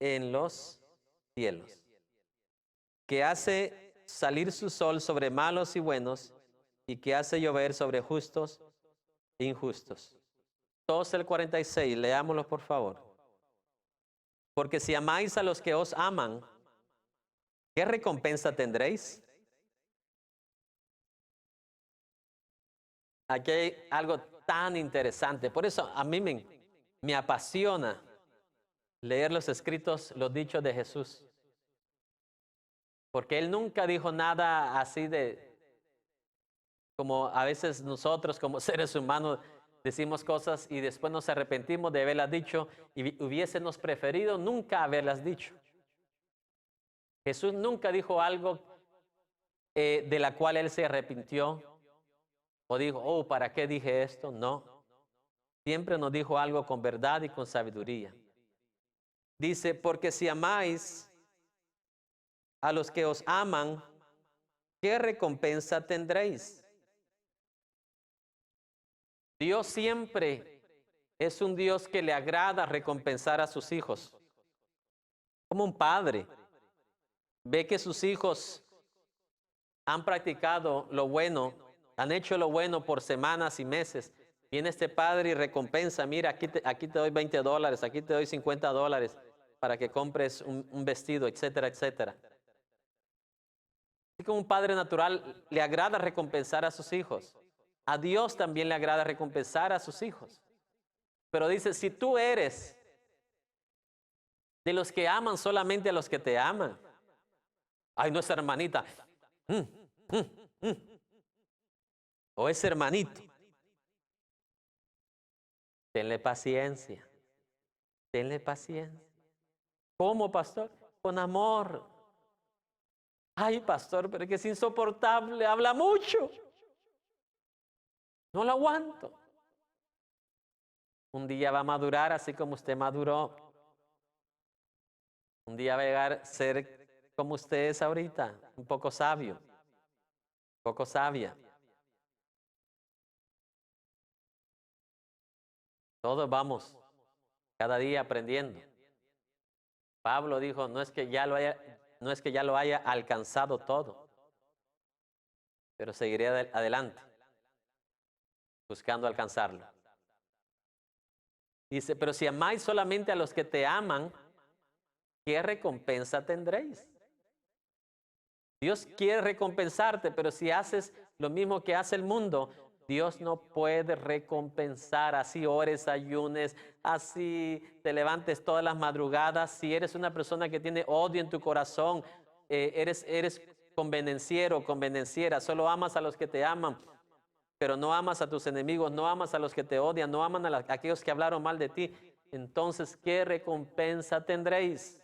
En los cielos. Que hace salir su sol sobre malos y buenos y que hace llover sobre justos e injustos. Todos el 46, leámoslo por favor. Porque si amáis a los que os aman, ¿qué recompensa tendréis? Aquí hay algo tan interesante. Por eso a mí me apasiona leer los escritos, los dichos de Jesús. Porque Él nunca dijo nada así de, como a veces nosotros como seres humanos decimos cosas y después nos arrepentimos de haberlas dicho y hubiésemos preferido nunca haberlas dicho. Jesús nunca dijo algo de la cual Él se arrepintió o dijo, oh, ¿para qué dije esto? No. Siempre nos dijo algo con verdad y con sabiduría. Dice, porque si amáis a los que os aman, ¿qué recompensa tendréis? Dios siempre es un Dios que le agrada recompensar a sus hijos. Como un padre ve que sus hijos han practicado lo bueno, han hecho lo bueno por semanas y meses. Viene este padre y recompensa, mira, aquí te doy $20, aquí te doy $50 para que compres un vestido, etcétera, etcétera. Así como un padre natural le agrada recompensar a sus hijos. A Dios también le agrada recompensar a sus hijos. Pero dice, si tú eres de los que aman solamente a los que te aman. Ay, no es hermanita. O es hermanito. Tenle paciencia. Tenle paciencia. ¿Cómo, pastor? Con amor. Ay, pastor, pero es que es insoportable. Habla mucho. No lo aguanto. Un día va a madurar así como usted maduró. Un día va a llegar a ser como usted es ahorita, un poco sabio, un poco sabia. Todos vamos cada día aprendiendo. Pablo dijo, no es que ya lo haya alcanzado todo, pero seguiré adelante, buscando alcanzarlo. Dice, pero si amáis solamente a los que te aman, ¿qué recompensa tendréis? Dios quiere recompensarte, pero si haces lo mismo que hace el mundo, Dios no puede recompensar. Así ores, ayunes, así te levantes todas las madrugadas. Si eres una persona que tiene odio en tu corazón, eres convenenciero, convenenciera, solo amas a los que te aman, pero no amas a tus enemigos, no amas a los que te odian, no aman a aquellos que hablaron mal de ti. Entonces, ¿qué recompensa tendréis?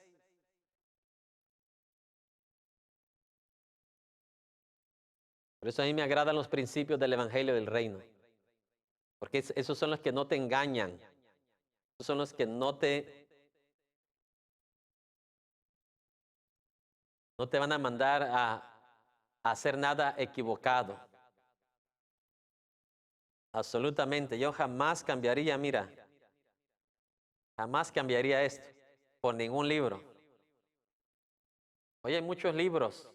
Por eso a mí me agradan los principios del Evangelio del Reino. Porque esos son los que no te engañan. Esos son los que no te van a mandar a hacer nada equivocado. Absolutamente. Yo jamás cambiaría, mira, jamás cambiaría esto por ningún libro. Hoy hay muchos libros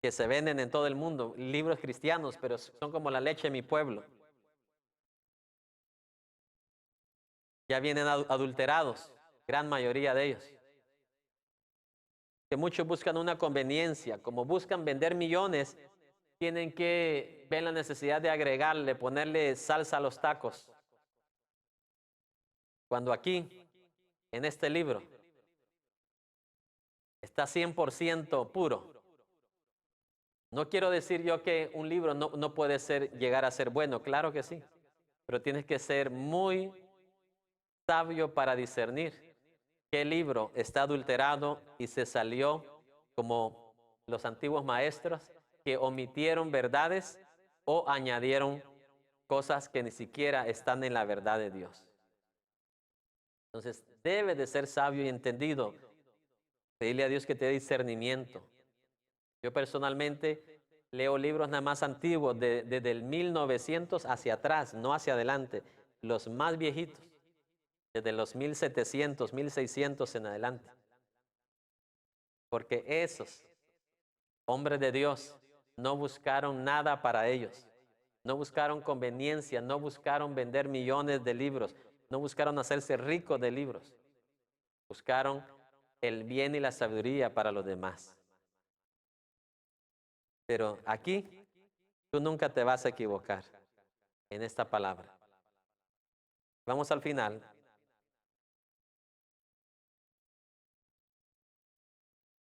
que se venden en todo el mundo, libros cristianos, pero son como la leche de mi pueblo. Ya vienen adulterados, gran mayoría de ellos. Que muchos buscan una conveniencia, como buscan vender millones, tienen que ver la necesidad de agregarle, ponerle salsa a los tacos. Cuando aquí, en este libro, está 100% puro. No quiero decir yo que un libro no puede llegar a ser bueno, claro que sí, pero tienes que ser muy sabio para discernir qué libro está adulterado y se salió como los antiguos maestros que omitieron verdades o añadieron cosas que ni siquiera están en la verdad de Dios. Entonces, debe de ser sabio y entendido. Pedirle a Dios que te dé discernimiento. Yo personalmente leo libros nada más antiguos, desde el 1900 hacia atrás, no hacia adelante. Los más viejitos, desde los 1700, 1600 en adelante. Porque esos hombres de Dios no buscaron nada para ellos. No buscaron conveniencia, no buscaron vender millones de libros, no buscaron hacerse ricos de libros. Buscaron el bien y la sabiduría para los demás. Pero aquí tú nunca te vas a equivocar en esta palabra. Vamos al final.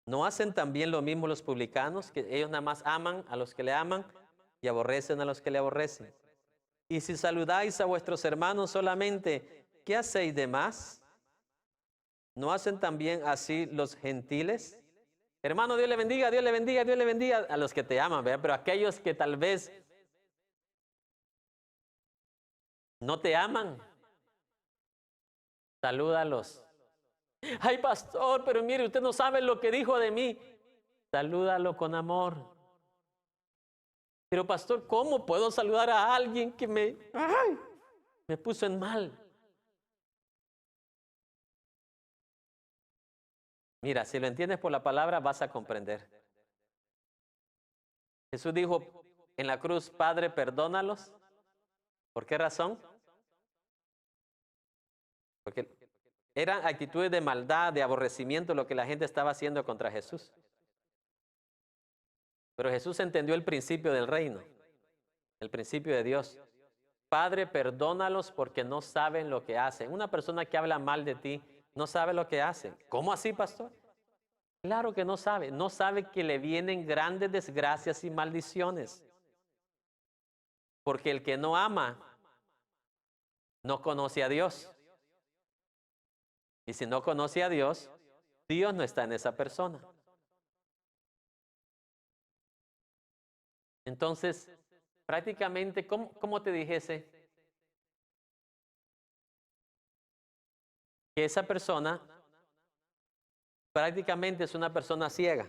¿No hacen también lo mismo los publicanos, que ellos nada más aman a los que le aman y aborrecen a los que le aborrecen? Y si saludáis a vuestros hermanos solamente, ¿qué hacéis de más? ¿No hacen también así los gentiles? Hermano, Dios le bendiga, Dios le bendiga, Dios le bendiga a los que te aman, ¿verdad? Pero aquellos que tal vez no te aman, salúdalos. Ay, pastor, pero mire, usted no sabe lo que dijo de mí. Salúdalo con amor. Pero pastor, ¿cómo puedo saludar a alguien que me puso en mal? Mira, si lo entiendes por la palabra, vas a comprender. Jesús dijo en la cruz, Padre, perdónalos. ¿Por qué razón? Porque eran actitudes de maldad, de aborrecimiento, lo que la gente estaba haciendo contra Jesús. Pero Jesús entendió el principio del reino, el principio de Dios. Padre, perdónalos porque no saben lo que hacen. Una persona que habla mal de ti no sabe lo que hace. ¿Cómo así, pastor? Claro que no sabe. No sabe que le vienen grandes desgracias y maldiciones. Porque el que no ama no conoce a Dios. Y si no conoce a Dios, Dios no está en esa persona. Entonces, prácticamente, ¿cómo te dijese? Que esa persona prácticamente es una persona ciega.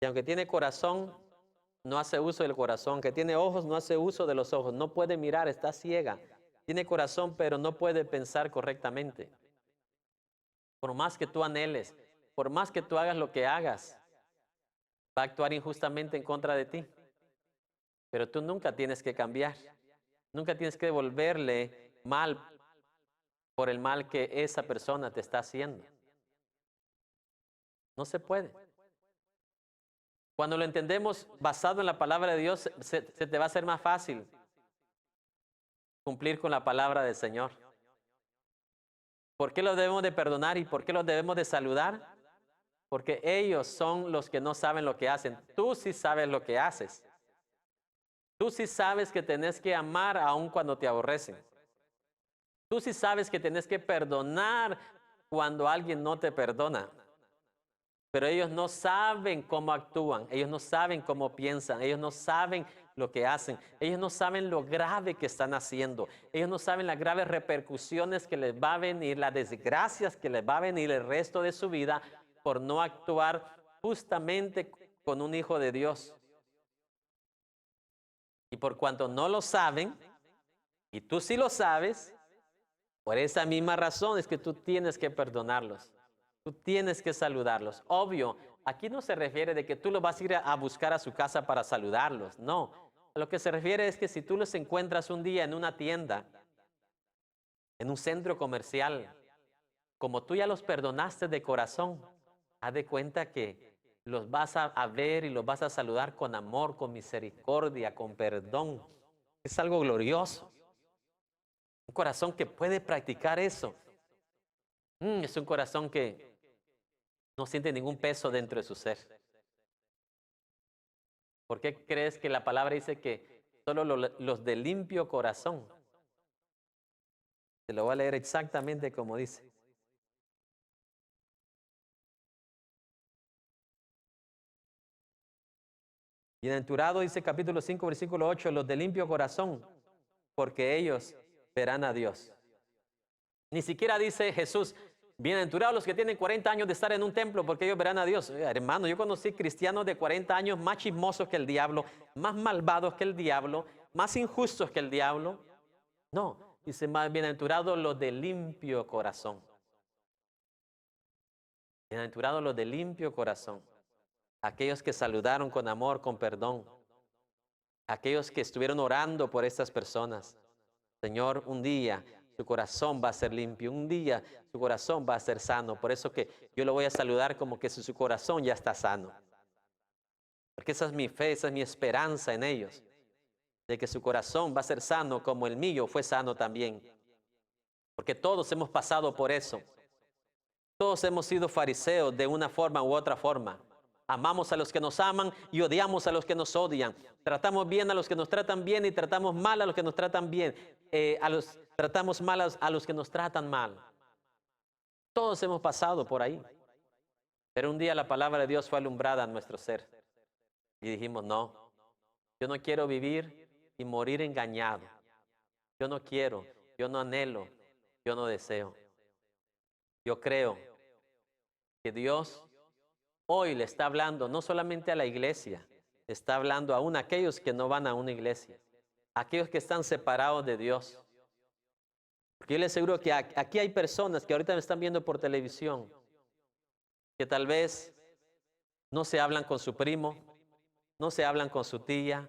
Y aunque tiene corazón, no hace uso del corazón. Que tiene ojos, no hace uso de los ojos. No puede mirar, está ciega. Tiene corazón, pero no puede pensar correctamente. Por más que tú anheles, por más que tú hagas lo que hagas, va a actuar injustamente en contra de ti. Pero tú nunca tienes que cambiar. Nunca tienes que devolverle mal por el mal que esa persona te está haciendo. No se puede. Cuando lo entendemos basado en la palabra de Dios, se te va a hacer más fácil cumplir con la palabra del Señor. ¿Por qué los debemos de perdonar y por qué los debemos de saludar? Porque ellos son los que no saben lo que hacen. Tú sí sabes lo que haces. Tú sí sabes que tenés que amar aun cuando te aborrecen. Tú sí sabes que tenés que perdonar cuando alguien no te perdona. Pero ellos no saben cómo actúan, ellos no saben cómo piensan, ellos no saben lo que hacen, ellos no saben lo grave que están haciendo, ellos no saben las graves repercusiones que les va a venir, las desgracias que les va a venir el resto de su vida por no actuar justamente con un hijo de Dios. Y por cuanto no lo saben, y tú sí lo sabes, por esa misma razón es que tú tienes que perdonarlos. Tú tienes que saludarlos. Obvio, aquí no se refiere de que tú los vas a ir a buscar a su casa para saludarlos. No. A lo que se refiere es que si tú los encuentras un día en una tienda, en un centro comercial, como tú ya los perdonaste de corazón, haz de cuenta que los vas a ver y los vas a saludar con amor, con misericordia, con perdón. Es algo glorioso. Un corazón que puede practicar eso. Es un corazón que no siente ningún peso dentro de su ser. ¿Por qué crees que la palabra dice que solo los de limpio corazón? Te lo voy a leer exactamente como dice. Bienaventurado, dice capítulo 5, versículo 8, los de limpio corazón, porque ellos verán a Dios. Ni siquiera dice Jesús, bienaventurados los que tienen 40 años de estar en un templo, porque ellos verán a Dios. Hermano, yo conocí cristianos de 40 años más chismosos que el diablo, más malvados que el diablo, más injustos que el diablo. No, dice más bienaventurados los de limpio corazón. Bienaventurados los de limpio corazón. Aquellos que saludaron con amor, con perdón. Aquellos que estuvieron orando por estas personas. Señor, un día su corazón va a ser limpio. Un día su corazón va a ser sano. Por eso que yo lo voy a saludar como que su corazón ya está sano. Porque esa es mi fe, esa es mi esperanza en ellos. De que su corazón va a ser sano como el mío fue sano también. Porque todos hemos pasado por eso. Todos hemos sido fariseos de una forma u otra forma. Amamos a los que nos aman y odiamos a los que nos odian. Tratamos bien a los que nos tratan bien y tratamos mal a los que nos tratan bien. Tratamos mal a los que nos tratan mal. Todos hemos pasado por ahí. Pero un día la palabra de Dios fue alumbrada en nuestro ser. Y dijimos, no, yo no quiero vivir y morir engañado. Yo no quiero, yo no anhelo, yo no deseo. Yo creo que Dios hoy le está hablando no solamente a la iglesia, le está hablando aún a aquellos que no van a una iglesia, a aquellos que están separados de Dios. Porque yo les aseguro que aquí hay personas que ahorita me están viendo por televisión, que tal vez no se hablan con su primo, no se hablan con su tía.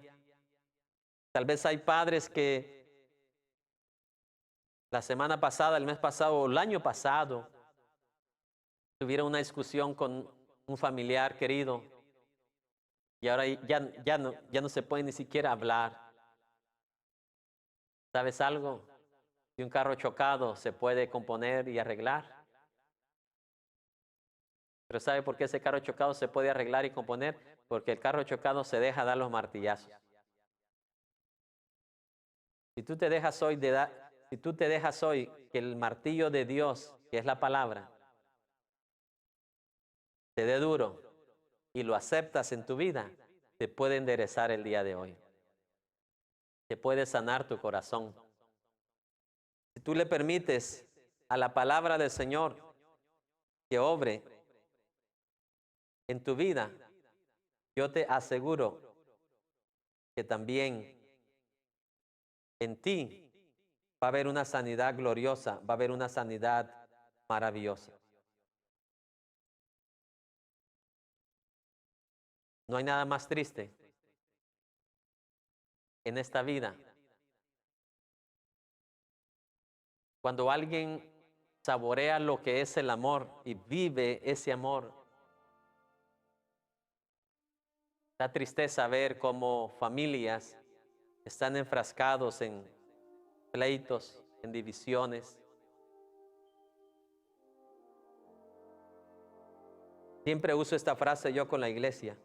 Tal vez hay padres que la semana pasada, el mes pasado o el año pasado tuvieron una discusión con un familiar querido y ahora ya no se puede ni siquiera hablar. ¿Sabes algo? Si un carro chocado se puede componer y arreglar. Pero ¿sabe por qué ese carro chocado se puede arreglar y componer? Porque el carro chocado se deja dar los martillazos. Si tú te dejas hoy que el martillo de Dios, que es la palabra, te dé duro y lo aceptas en tu vida, te puede enderezar el día de hoy. Te puede sanar tu corazón. Si tú le permites a la palabra del Señor que obre en tu vida, yo te aseguro que también en ti va a haber una sanidad gloriosa, va a haber una sanidad maravillosa. No hay nada más triste en esta vida cuando alguien saborea lo que es el amor y vive ese amor. Da tristeza ver cómo familias están enfrascados en pleitos, en divisiones. Siempre uso esta frase yo con la iglesia.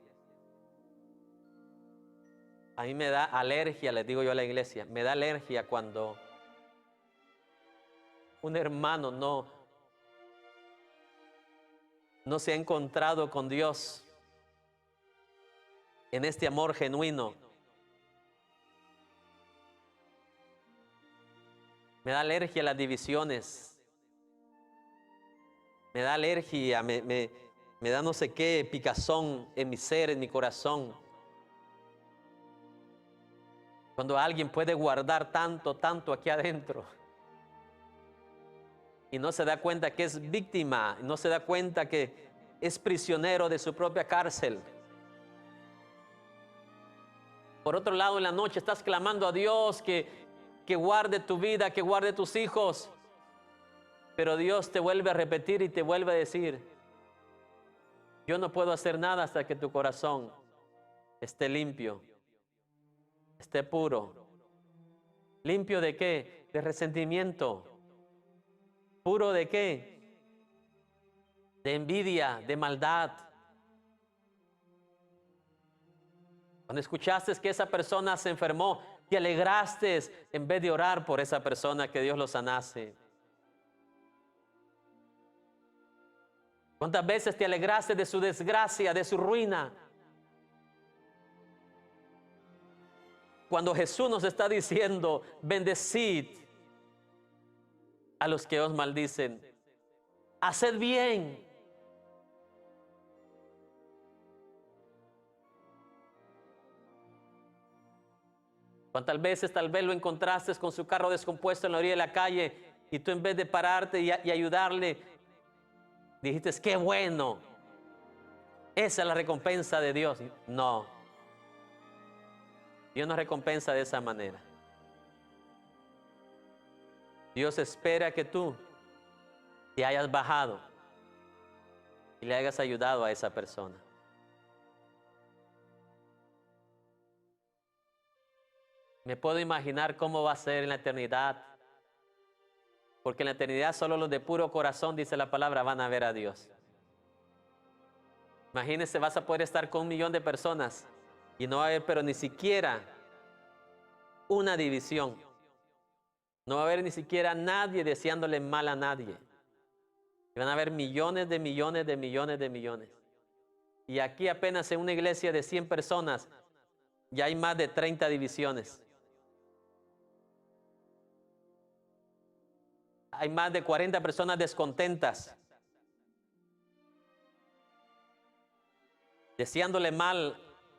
A mí me da alergia, les digo yo a la iglesia, me da alergia cuando un hermano no se ha encontrado con Dios en este amor genuino. Me da alergia las divisiones. Me da alergia, me da no sé qué picazón en mi ser, en mi corazón. Cuando alguien puede guardar tanto aquí adentro y no se da cuenta que es víctima, no se da cuenta que es prisionero de su propia cárcel. Por otro lado, en la noche estás clamando a Dios que guarde tu vida, que guarde tus hijos. Pero Dios te vuelve a repetir y te vuelve a decir, yo no puedo hacer nada hasta que tu corazón esté limpio, esté puro. ¿Limpio de qué? De resentimiento. ¿Puro de qué? De envidia, de maldad. Cuando escuchaste que esa persona se enfermó, te alegraste en vez de orar por esa persona que Dios lo sanase. ¿Cuántas veces te alegraste de su desgracia, de su ruina? Cuando Jesús nos está diciendo, bendecid a los que os maldicen, haced bien. ¿Cuántas veces tal vez lo encontraste con su carro descompuesto en la orilla de la calle y tú en vez de pararte y ayudarle, dijiste, qué bueno, esa es la recompensa de Dios? No, Dios no recompensa de esa manera. Dios espera que tú te hayas bajado y le hayas ayudado a esa persona. Me puedo imaginar cómo va a ser en la eternidad, porque en la eternidad solo los de puro corazón, dice la palabra, van a ver a Dios. Imagínense, vas a poder estar con 1.000.000 de personas y no va a haber, pero ni siquiera una división. No va a haber ni siquiera nadie deseándole mal a nadie. Y van a haber millones de millones de millones de millones. Y aquí apenas en una iglesia de 100 personas ya hay más de 30 divisiones. Hay más de 40 personas descontentas, deseándole mal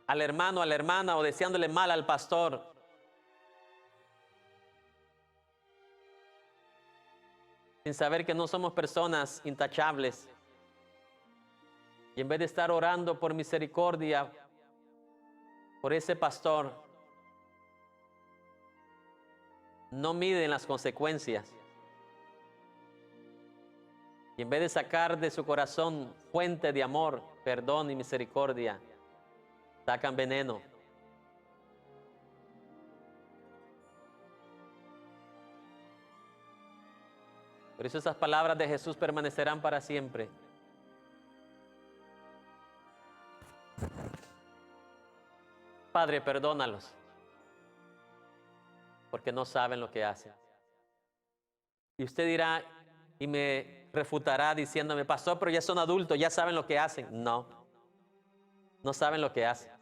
al hermano, a la hermana, o deseándole mal al pastor. Sin saber que no somos personas intachables. Y en vez de estar orando por misericordia por ese pastor, no miden las consecuencias. Y en vez de sacar de su corazón fuente de amor, perdón y misericordia, sacan veneno. Por eso esas palabras de Jesús permanecerán para siempre. Padre, perdónalos, porque no saben lo que hacen. Y usted dirá y me refutará diciéndome, pastor, pero ya son adultos, ya saben lo que hacen. No, no saben lo que hacen.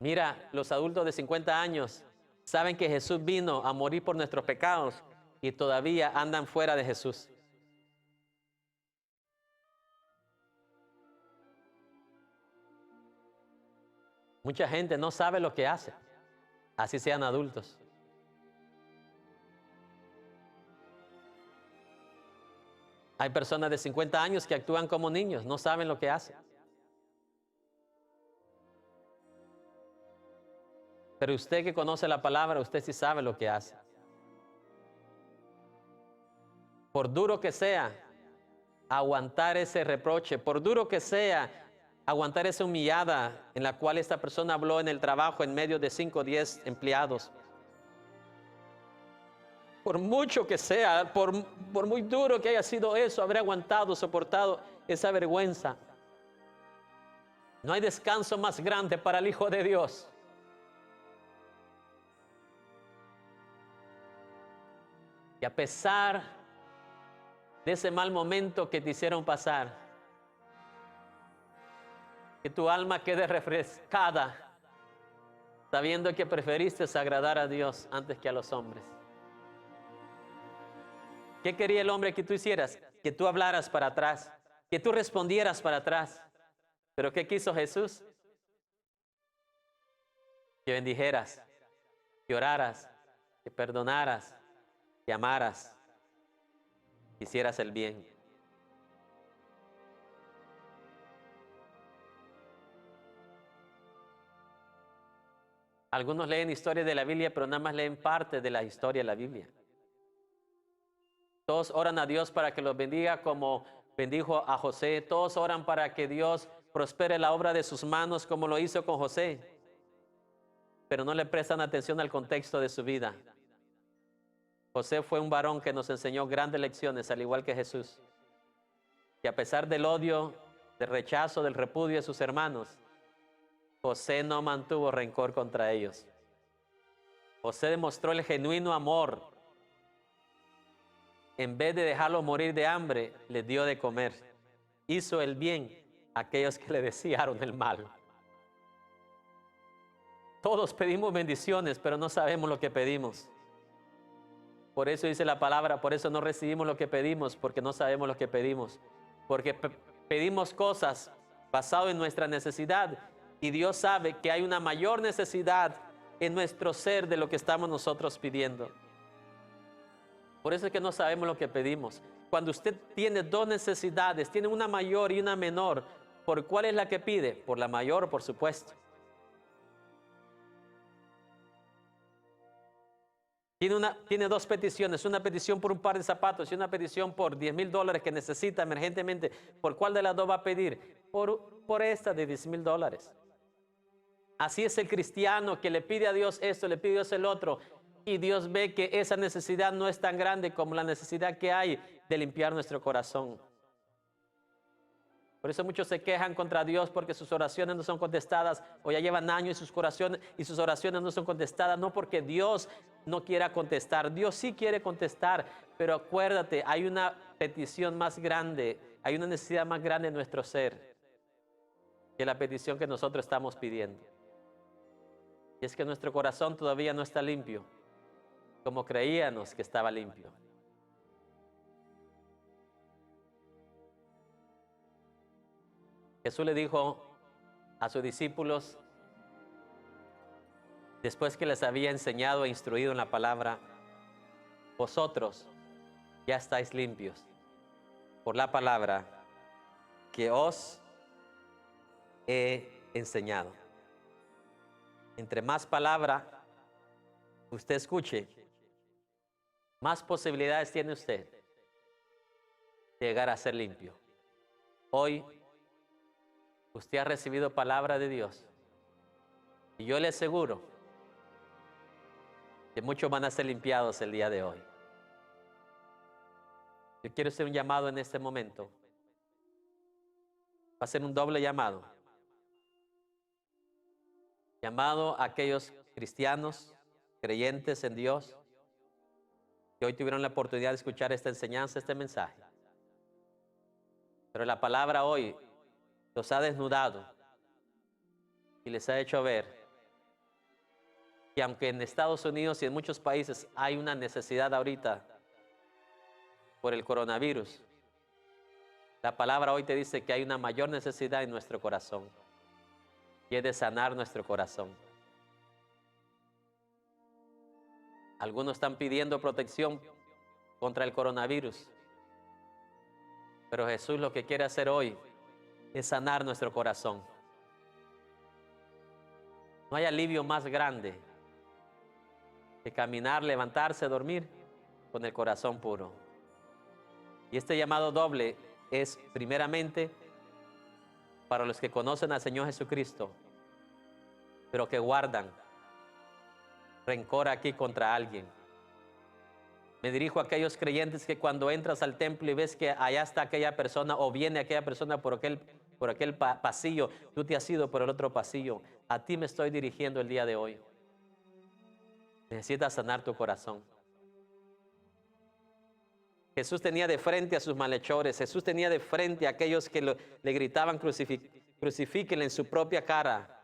Mira, los adultos de 50 años saben que Jesús vino a morir por nuestros pecados y todavía andan fuera de Jesús. Mucha gente no sabe lo que hace, así sean adultos. Hay personas de 50 años que actúan como niños, no saben lo que hacen. Pero usted que conoce la palabra, usted sí sabe lo que hace. Por duro que sea, aguantar ese reproche, por duro que sea, aguantar esa humillada en la cual esta persona habló en el trabajo en medio de 5 o 10 empleados. Por mucho que sea, por muy duro que haya sido eso, haber aguantado, soportado esa vergüenza. No hay descanso más grande para el Hijo de Dios. Y a pesar de ese mal momento que te hicieron pasar, que tu alma quede refrescada, sabiendo que preferiste agradar a Dios antes que a los hombres. ¿Qué quería el hombre que tú hicieras? Que tú hablaras para atrás, que tú respondieras para atrás. ¿Pero qué quiso Jesús? Que bendijeras, que oraras, que perdonaras, que amaras, que hicieras el bien. Algunos leen historias de la Biblia, pero nada más leen parte de la historia de la Biblia. Todos oran a Dios para que los bendiga como bendijo a José. Todos oran para que Dios prospere la obra de sus manos como lo hizo con José. Pero no le prestan atención al contexto de su vida. José fue un varón que nos enseñó grandes lecciones, al igual que Jesús. Y a pesar del odio, del rechazo, del repudio de sus hermanos, José no mantuvo rencor contra ellos. José demostró el genuino amor. En vez de dejarlos morir de hambre, les dio de comer. Hizo el bien a aquellos que le desearon el mal. Todos pedimos bendiciones, pero no sabemos lo que pedimos. Por eso dice la palabra, por eso no recibimos lo que pedimos, porque no sabemos lo que pedimos. Porque pedimos cosas basado en nuestra necesidad y Dios sabe que hay una mayor necesidad en nuestro ser de lo que estamos nosotros pidiendo. Por eso es que no sabemos lo que pedimos. Cuando usted tiene dos necesidades, tiene una mayor y una menor, ¿por cuál es la que pide? Por la mayor, por supuesto. Tiene dos peticiones, una petición por un par de zapatos y una petición por $10,000 que necesita emergentemente. ¿Por cuál de las dos va a pedir? Por esta de $10,000. Así es el cristiano que le pide a Dios esto, le pide a Dios el otro. Y Dios ve que esa necesidad no es tan grande como la necesidad que hay de limpiar nuestro corazón. Por eso muchos se quejan contra Dios porque sus oraciones no son contestadas o ya llevan años y sus oraciones no son contestadas. No porque Dios no quiera contestar. Dios sí quiere contestar, pero acuérdate, hay una petición más grande, hay una necesidad más grande en nuestro ser que la petición que nosotros estamos pidiendo. Y es que nuestro corazón todavía no está limpio, como creíamos que estaba limpio. Jesús le dijo a sus discípulos, después que les había enseñado e instruido en la palabra, vosotros ya estáis limpios por la palabra que os he enseñado. Entre más palabra usted escuche, más posibilidades tiene usted de llegar a ser limpio. Hoy usted ha recibido palabra de Dios y yo le aseguro que muchos van a ser limpiados el día de hoy. Yo quiero hacer un llamado en este momento. Va a ser un doble llamado. Llamado a aquellos cristianos, creyentes en Dios, que hoy tuvieron la oportunidad de escuchar esta enseñanza, este mensaje. Pero la palabra hoy los ha desnudado y les ha hecho ver que aunque en Estados Unidos y en muchos países hay una necesidad ahorita por el coronavirus, la palabra hoy te dice que hay una mayor necesidad en nuestro corazón y es de sanar nuestro corazón. Algunos están pidiendo protección contra el coronavirus, pero Jesús lo que quiere hacer hoy es sanar nuestro corazón. No hay alivio más grande que caminar, levantarse, dormir con el corazón puro. Y este llamado doble es primeramente para los que conocen al Señor Jesucristo, pero que guardan rencor aquí contra alguien. Me dirijo a aquellos creyentes que cuando entras al templo y ves que allá está aquella persona o viene aquella persona por aquel pasillo, tú te has ido por el otro pasillo. A ti me estoy dirigiendo el día de hoy. Necesitas sanar tu corazón. Jesús tenía de frente a sus malhechores. Jesús tenía de frente a aquellos que le gritaban crucifíquenle en su propia cara.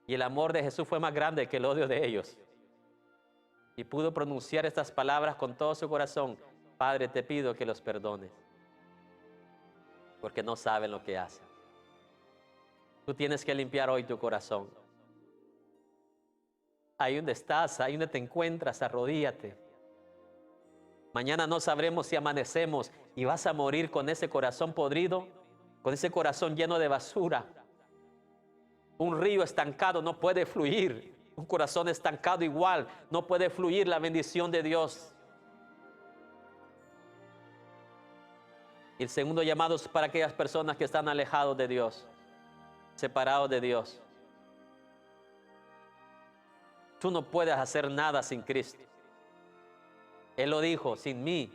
Y el amor de Jesús fue más grande que el odio de ellos. Y pudo pronunciar estas palabras con todo su corazón. Padre, te pido que los perdones, porque no saben lo que hacen. Tú tienes que limpiar hoy tu corazón. Ahí donde estás, ahí donde te encuentras, arrodíllate. Mañana no sabremos si amanecemos y vas a morir con ese corazón podrido, con ese corazón lleno de basura. Un río estancado no puede fluir. Un corazón estancado igual no puede fluir la bendición de Dios. Y el segundo llamado es para aquellas personas que están alejados de Dios, separados de Dios. Tú no puedes hacer nada sin Cristo. Él lo dijo, sin mí,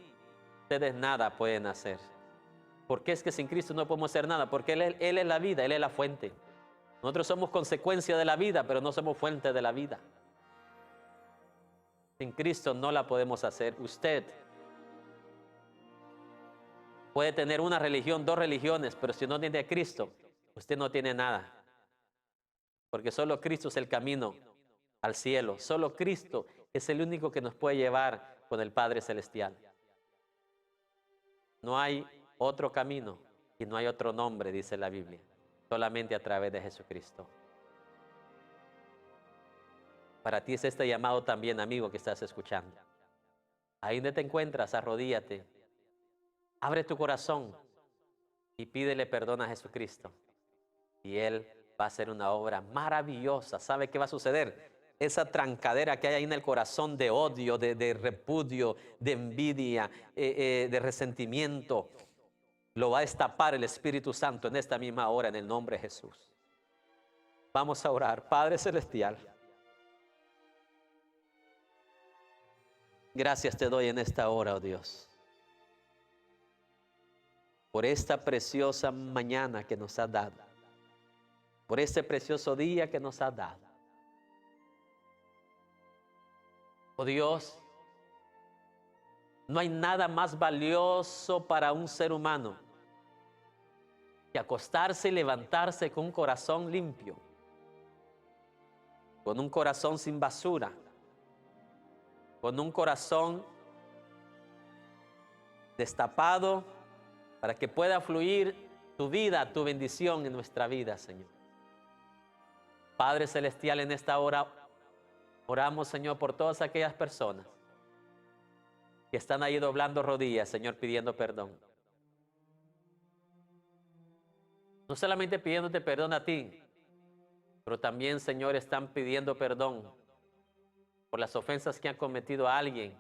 ustedes nada pueden hacer. ¿Por qué es que sin Cristo no podemos hacer nada? Porque Él es la vida, Él es la fuente. Nosotros somos consecuencia de la vida, pero no somos fuente de la vida. Sin Cristo no la podemos hacer. Usted puede tener una religión, dos religiones, pero si no tiene a Cristo, usted no tiene nada. porque solo Cristo es el camino al cielo. Solo Cristo es el único que nos puede llevar con el Padre Celestial. No hay otro camino y no hay otro nombre, dice la Biblia, solamente a través de Jesucristo. Para ti es este llamado también, amigo, que estás escuchando. Ahí donde te encuentras, arrodíllate, abre tu corazón y pídele perdón a Jesucristo. Y Él va a hacer una obra maravillosa. ¿Sabe qué va a suceder? Esa trancadera que hay ahí en el corazón de odio, de repudio, de envidia, de resentimiento, lo va a destapar el Espíritu Santo en esta misma hora en el nombre de Jesús. Vamos a orar. Padre Celestial, gracias te doy en esta hora, oh Dios, por esta preciosa mañana que nos has dado, por este precioso día que nos has dado. Oh Dios, no hay nada más valioso para un ser humano que acostarse y levantarse con un corazón limpio, con un corazón sin basura, con un corazón destapado para que pueda fluir tu vida, tu bendición en nuestra vida, Señor. Padre Celestial, en esta hora oramos, Señor, por todas aquellas personas que están ahí doblando rodillas, Señor, pidiendo perdón. No solamente pidiéndote perdón a ti, pero también, Señor, están pidiendo perdón por las ofensas que han cometido a alguien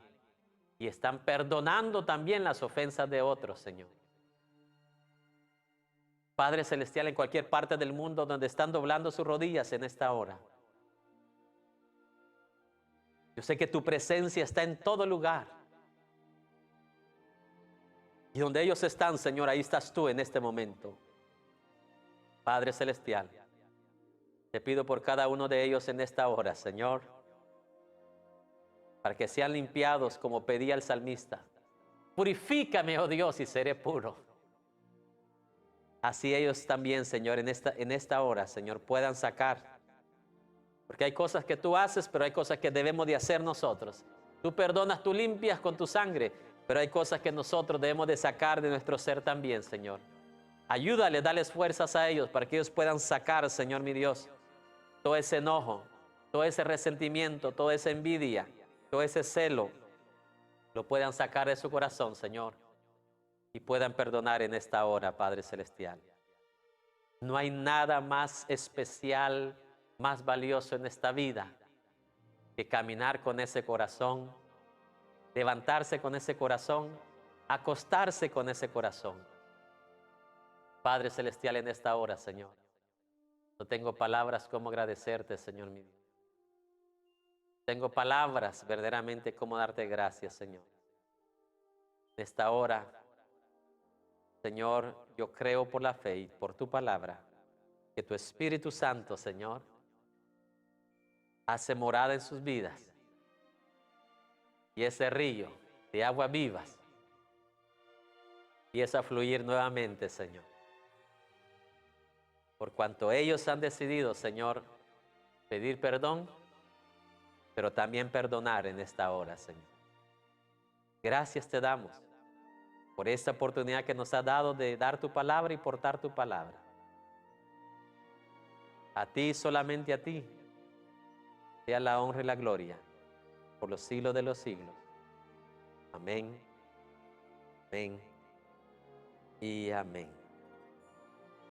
y están perdonando también las ofensas de otros, Señor. Padre Celestial, en cualquier parte del mundo donde están doblando sus rodillas en esta hora, yo sé que tu presencia está en todo lugar. Y donde ellos están, Señor, ahí estás tú en este momento. Padre Celestial, te pido por cada uno de ellos en esta hora, Señor, para que sean limpiados como pedía el salmista. Purifícame, oh Dios, y seré puro. Así ellos también, Señor, en esta hora, Señor, puedan sacar. Porque hay cosas que tú haces, pero hay cosas que debemos de hacer nosotros. Tú perdonas, tú limpias con tu sangre, pero hay cosas que nosotros debemos de sacar de nuestro ser también, Señor. Ayúdale, dales fuerzas a ellos para que ellos puedan sacar, Señor mi Dios, todo ese enojo, todo ese resentimiento, toda esa envidia, todo ese celo, lo puedan sacar de su corazón, Señor, y puedan perdonar en esta hora, Padre Celestial. No hay nada más especial, más valioso en esta vida que caminar con ese corazón, levantarse con ese corazón, acostarse con ese corazón. Padre Celestial, en esta hora, Señor, no tengo palabras como agradecerte, Señor mío. Tengo palabras verdaderamente como darte gracias, Señor. En esta hora, Señor, yo creo por la fe y por tu palabra que tu Espíritu Santo, Señor, hace morada en sus vidas. Y ese río de aguas vivas empieza a fluir nuevamente, Señor. Por cuanto ellos han decidido, Señor, pedir perdón, pero también perdonar en esta hora, Señor. Gracias te damos por esta oportunidad que nos has dado de dar tu palabra y portar tu palabra. A ti, solamente a ti, sea la honra y la gloria por los siglos de los siglos. Amén, amén y amén.